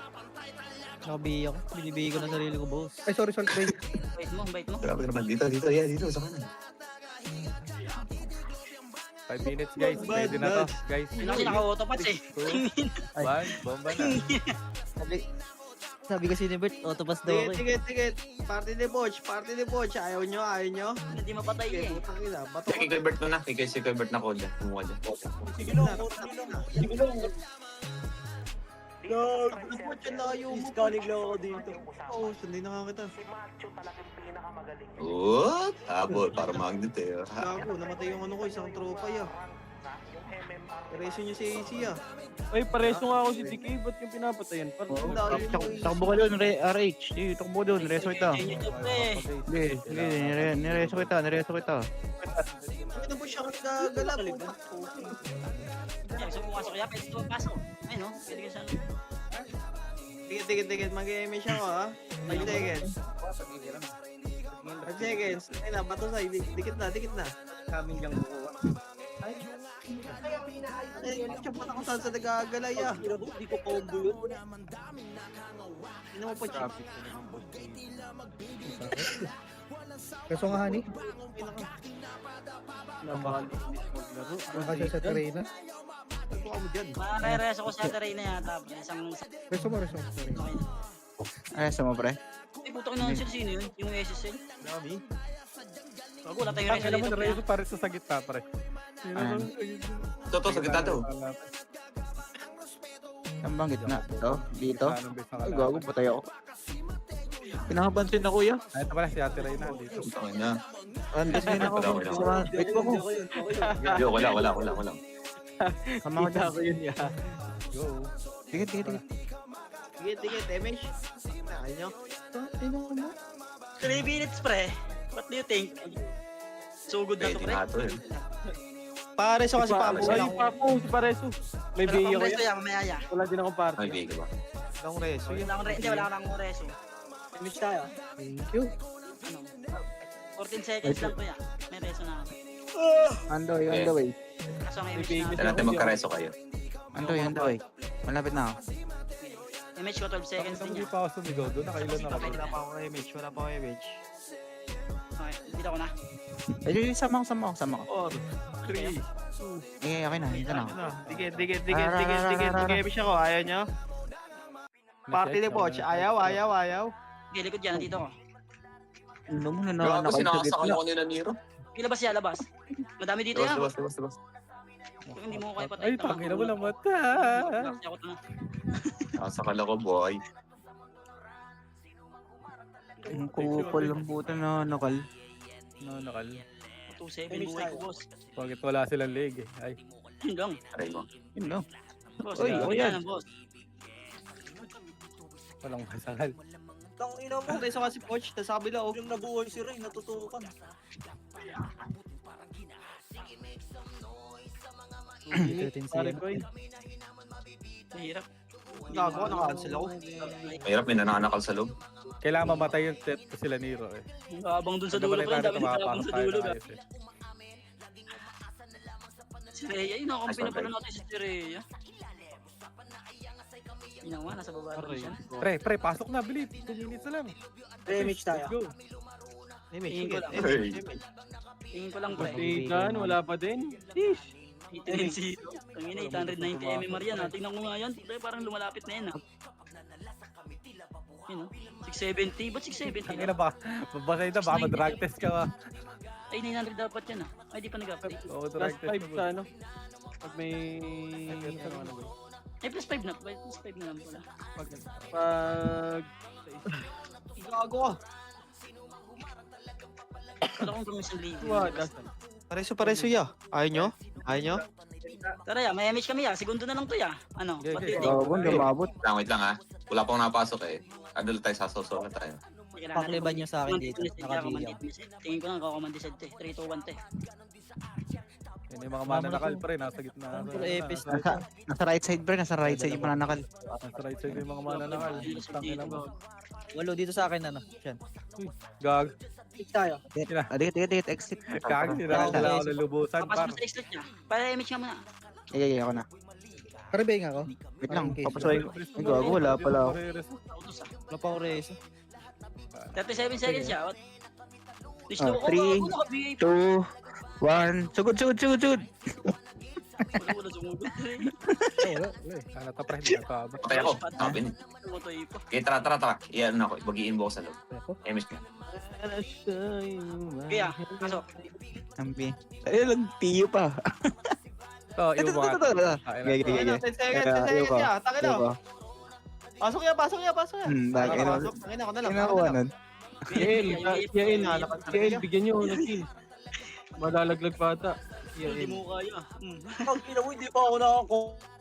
[SPEAKER 7] Nakabihi ako. Binibigay ko na sarili ko, boss.
[SPEAKER 6] Ay, sorry. Wait.
[SPEAKER 4] Bait mo. Bait mo.
[SPEAKER 2] Grabe naman. Dito. Yeah, dito. Sa kanan.
[SPEAKER 5] 5 minutes guys. Pwede na to. Guys.
[SPEAKER 4] Yun kasi naka-autopats eh.
[SPEAKER 5] 2, 1, bomba na.
[SPEAKER 7] Sabi kasi ni Bert, autopass daw ako eh.
[SPEAKER 3] Dikit. Party the Poch. Ayaw nyo.
[SPEAKER 4] Hindi mapatay
[SPEAKER 3] Okay,
[SPEAKER 4] eh.
[SPEAKER 3] putang ina. Bato
[SPEAKER 2] Kay Gilbert mo na. Kay si Gilbert na code. Kumuha dyan.
[SPEAKER 3] Sige na. Poch, ang layo mo. Scanning lang ako dito. Oo, sundin na nga kita.
[SPEAKER 2] What? Habol. Para magnet eh.
[SPEAKER 3] Gago, namatay yung ano ko, isang tropa ya. Reso nyo si AC ya.
[SPEAKER 1] Ay, pareso nga ako si DK. Ba't yung pinapatayan? Parang
[SPEAKER 3] Ang layo mo.
[SPEAKER 8] Takbo ka doon, RH. Di, takbo doon, reso kita.
[SPEAKER 4] Change it up eh.
[SPEAKER 8] Hindi, nireso kita.
[SPEAKER 3] Ano po siya nagagala?
[SPEAKER 4] Yeah, gusto mo pumasok kaya. Pwede pumasok. Ay no. Pwede ka saan.
[SPEAKER 3] Dikit. Mag-MH ako ha. 5 seconds. 5 seconds. Ay na, bato sa'yo. Dikit na. Kaming lang bukuha. Ay, siya pa ako saan sa nagagala ya. Hindi ko combo yun. Hindi mo pa siya.
[SPEAKER 6] Kaso nga, honey.
[SPEAKER 1] napakalinis maglaro.
[SPEAKER 6] Nakasya sa train na.
[SPEAKER 3] mo dyan.
[SPEAKER 4] Makarereso ko sa Reyna yata. Isang...
[SPEAKER 6] Reso mo, reso mo. Sorry.
[SPEAKER 8] Ay, sa mo, pre.
[SPEAKER 4] Ay, puto ko na sino yun? Yung SSL?
[SPEAKER 3] Dami.
[SPEAKER 4] Bago, wala tayong
[SPEAKER 5] Ang
[SPEAKER 4] reso
[SPEAKER 5] alam mo,
[SPEAKER 4] dito.
[SPEAKER 5] Rezo pare sa gitna, pre.
[SPEAKER 8] Ah.
[SPEAKER 2] Ito, sa gitna to.
[SPEAKER 8] Saan bang gitna? Ito? Dito?
[SPEAKER 5] Anong base ng
[SPEAKER 8] Ay,
[SPEAKER 5] kalaban?
[SPEAKER 8] gago, patay ako. Pinakapansin na, kuya.
[SPEAKER 5] Ay, ito pala si Ate Reyna dito.
[SPEAKER 2] Ito na.
[SPEAKER 8] Andas din ako. Wait mo ko.
[SPEAKER 2] Yo, wala.
[SPEAKER 8] Sama ko dyan.
[SPEAKER 1] Kita ko yun ya.
[SPEAKER 5] Go.
[SPEAKER 8] Tigit.
[SPEAKER 3] Sige, Temesh. Ayun nyo.
[SPEAKER 4] 3 minutes, pre. What do you think? So good na to,
[SPEAKER 2] Pwede
[SPEAKER 4] pre.
[SPEAKER 2] na to eh.
[SPEAKER 3] Pareso kasi Papo.
[SPEAKER 1] Ay, Papo, si Pareso. May
[SPEAKER 4] Wala
[SPEAKER 1] biya
[SPEAKER 4] akong
[SPEAKER 1] ko
[SPEAKER 4] reso
[SPEAKER 1] yan.
[SPEAKER 4] yan, mamaya yan.
[SPEAKER 1] Wala din akong party.
[SPEAKER 2] Ay, bigay ba?
[SPEAKER 3] Long reso.
[SPEAKER 4] Wala akong reso. Hindi, wala akong reso.
[SPEAKER 7] Image tayo.
[SPEAKER 6] Thank you.
[SPEAKER 4] Ano? 14 seconds lang to yan. May reso na ako.
[SPEAKER 8] On the way.
[SPEAKER 4] Kaso ang
[SPEAKER 1] May
[SPEAKER 4] image
[SPEAKER 1] baby.
[SPEAKER 4] na
[SPEAKER 2] Saan natin magkareso kayo?
[SPEAKER 8] On the way. Malapit na ako.
[SPEAKER 4] image ko 12 seconds din
[SPEAKER 5] Hindi
[SPEAKER 4] yan.
[SPEAKER 5] pa ako sumigaw doon. Nakailan na ako.
[SPEAKER 3] Wala pa ako image.
[SPEAKER 4] Okay, dito ko na.
[SPEAKER 8] Ay, sama ko.
[SPEAKER 3] 3.
[SPEAKER 8] Eh, okay na. Dito na ako.
[SPEAKER 3] Dikit. Image ako. Ayaw nyo? Party ni Poch. Ayaw.
[SPEAKER 4] Okay, likod yan. Nandito ko.
[SPEAKER 8] Ano mo na
[SPEAKER 2] Gago,
[SPEAKER 8] nakakita
[SPEAKER 2] sinakasakal
[SPEAKER 8] gitna?
[SPEAKER 2] ako ni Niro.
[SPEAKER 4] Ilabas yan, labas. Madami dito yan.
[SPEAKER 2] Labas.
[SPEAKER 4] Kung hindi mo ko kayo patay.
[SPEAKER 5] Ay, tangina mo lang mata.
[SPEAKER 4] Ako to na.
[SPEAKER 2] Nakasakal ako, boy.
[SPEAKER 8] Ang kupal lang puta na nakal.
[SPEAKER 5] No, nakal.
[SPEAKER 4] 2-7 buhay ko, boss.
[SPEAKER 5] Bakit wala silang leg eh. Ay,
[SPEAKER 4] Yun lang.
[SPEAKER 2] Aray mo.
[SPEAKER 8] Yun no.
[SPEAKER 4] Boss,
[SPEAKER 8] Uy,
[SPEAKER 4] grabe
[SPEAKER 8] yan.
[SPEAKER 4] yan, boss.
[SPEAKER 5] walang kasangal.
[SPEAKER 3] Tang ina mo. Reso kasi Poch. Tas sa kabila.
[SPEAKER 7] Yung nabuhay si Ray, natutukan.
[SPEAKER 1] Pare ko eh.
[SPEAKER 4] Mahirap.
[SPEAKER 3] Gago, naka-cancel ako.
[SPEAKER 2] Mahirap, may nananakal sa loob.
[SPEAKER 5] Kailangan mamatay yung set ko sila Niro eh.
[SPEAKER 4] Abang dun sa
[SPEAKER 5] Ganda
[SPEAKER 4] dulo,
[SPEAKER 5] pala
[SPEAKER 4] pre.
[SPEAKER 5] tayo
[SPEAKER 4] Dami nila abang
[SPEAKER 5] tumapasok
[SPEAKER 4] sa
[SPEAKER 5] tayo
[SPEAKER 4] dulo.
[SPEAKER 5] ng ayos eh.
[SPEAKER 4] Si Rhea, yun ako.
[SPEAKER 2] Nice one,
[SPEAKER 4] Pinapalo
[SPEAKER 2] Ray.
[SPEAKER 4] natin si Rhea. Yun nga, nasa baba naman siya.
[SPEAKER 5] Pre, pasok na, bilis. 2 minutes na lang.
[SPEAKER 7] Image tayo.
[SPEAKER 5] Let's go.
[SPEAKER 3] Image.
[SPEAKER 4] Tingin ko
[SPEAKER 3] Sige.
[SPEAKER 4] lang.
[SPEAKER 3] Image.
[SPEAKER 4] Tingin ko lang, pre.
[SPEAKER 1] Tigan, wala pa din. Sheesh.
[SPEAKER 4] 890. Tangina, 890 MMR yan. Tingnan ko nga yan. Pre, parang lumalapit na yan. Yun, 670. Ba't 670?
[SPEAKER 5] Tangina ba? Babasay na, baka ma-drug test ka ba?
[SPEAKER 4] Ay, 900 dapat yan ah. Ay, di pa nag-update.
[SPEAKER 5] Oo,
[SPEAKER 1] Plus
[SPEAKER 5] drug test
[SPEAKER 1] 5
[SPEAKER 5] na
[SPEAKER 1] sa ano. Pag may...
[SPEAKER 4] Ay, plus 5 na. Plus 5 na lang pala.
[SPEAKER 1] Pag...
[SPEAKER 3] Gago ka.
[SPEAKER 4] Kala kong gawin sa league.
[SPEAKER 3] Pareso ya. Ayaw nyo?
[SPEAKER 4] Tara ya, may image kami ya. Segundo na lang to ya. Ano?
[SPEAKER 5] Okay,
[SPEAKER 4] What do
[SPEAKER 5] okay.
[SPEAKER 4] you think?
[SPEAKER 8] Gago, lumabot.
[SPEAKER 2] Wait lang ha. Wala pa akong napasok eh. Ano tayo, sasosokan tayo.
[SPEAKER 7] Pakliban nyo sa akin dito. Nakabiyaw.
[SPEAKER 4] Tingin ko lang kakomandisad to eh. 3, 2, 1 to eh.
[SPEAKER 5] Yan yung mga mananakal pre, nasa gitna.
[SPEAKER 7] Puro epis.
[SPEAKER 8] Nasa right side, pre. Nasa right side yung pananakal.
[SPEAKER 5] Nasa right side yung mga mananakal. Tangina mo.
[SPEAKER 7] Walo dito sa akin, ano. Yan.
[SPEAKER 5] Gag.
[SPEAKER 7] Image tayo.
[SPEAKER 8] Dikit. Exit.
[SPEAKER 5] Gag, nila ako lulubusan
[SPEAKER 4] Papasok
[SPEAKER 5] par.
[SPEAKER 4] mo sa exit niya. Para image ka muna.
[SPEAKER 8] Ay, ako na.
[SPEAKER 6] Karibay ako.
[SPEAKER 8] Wait lang,
[SPEAKER 6] Okay.
[SPEAKER 8] papasukin ko. Ay, gago, wala pala ako.
[SPEAKER 4] Autos ah.
[SPEAKER 7] Wala pa ako reso.
[SPEAKER 4] 37 seconds siya. What? Wish
[SPEAKER 8] Ah,
[SPEAKER 4] ko ako.
[SPEAKER 8] 3,
[SPEAKER 4] Ako naka-BA pa.
[SPEAKER 8] 2, 1. Sugod.
[SPEAKER 4] Wala sumugod.
[SPEAKER 5] Sana ta pre, hindi ka ba?
[SPEAKER 2] Patay ako. Sabi niya.
[SPEAKER 4] Tumotoy pa.
[SPEAKER 2] Okay, tara. Iyan na ako. Mag-i-inbo ko sa loob. MS ka.
[SPEAKER 4] Kaya, pasok.
[SPEAKER 8] Ambi. Ay, nag-tiyo pa.
[SPEAKER 5] Oh,
[SPEAKER 8] Ito.
[SPEAKER 5] yung mga.
[SPEAKER 3] Ayun, 10 seconds ya. Taka na. Pasok ya.
[SPEAKER 8] Bagay na.
[SPEAKER 3] Tangin ako na lang.
[SPEAKER 8] Kinakuha nun.
[SPEAKER 1] Yael, bigyan nyo ng kill. Malalaglag pa ata.
[SPEAKER 4] Hindi mo kaya.
[SPEAKER 7] Pag ina mo, hindi pa ako nakakuha.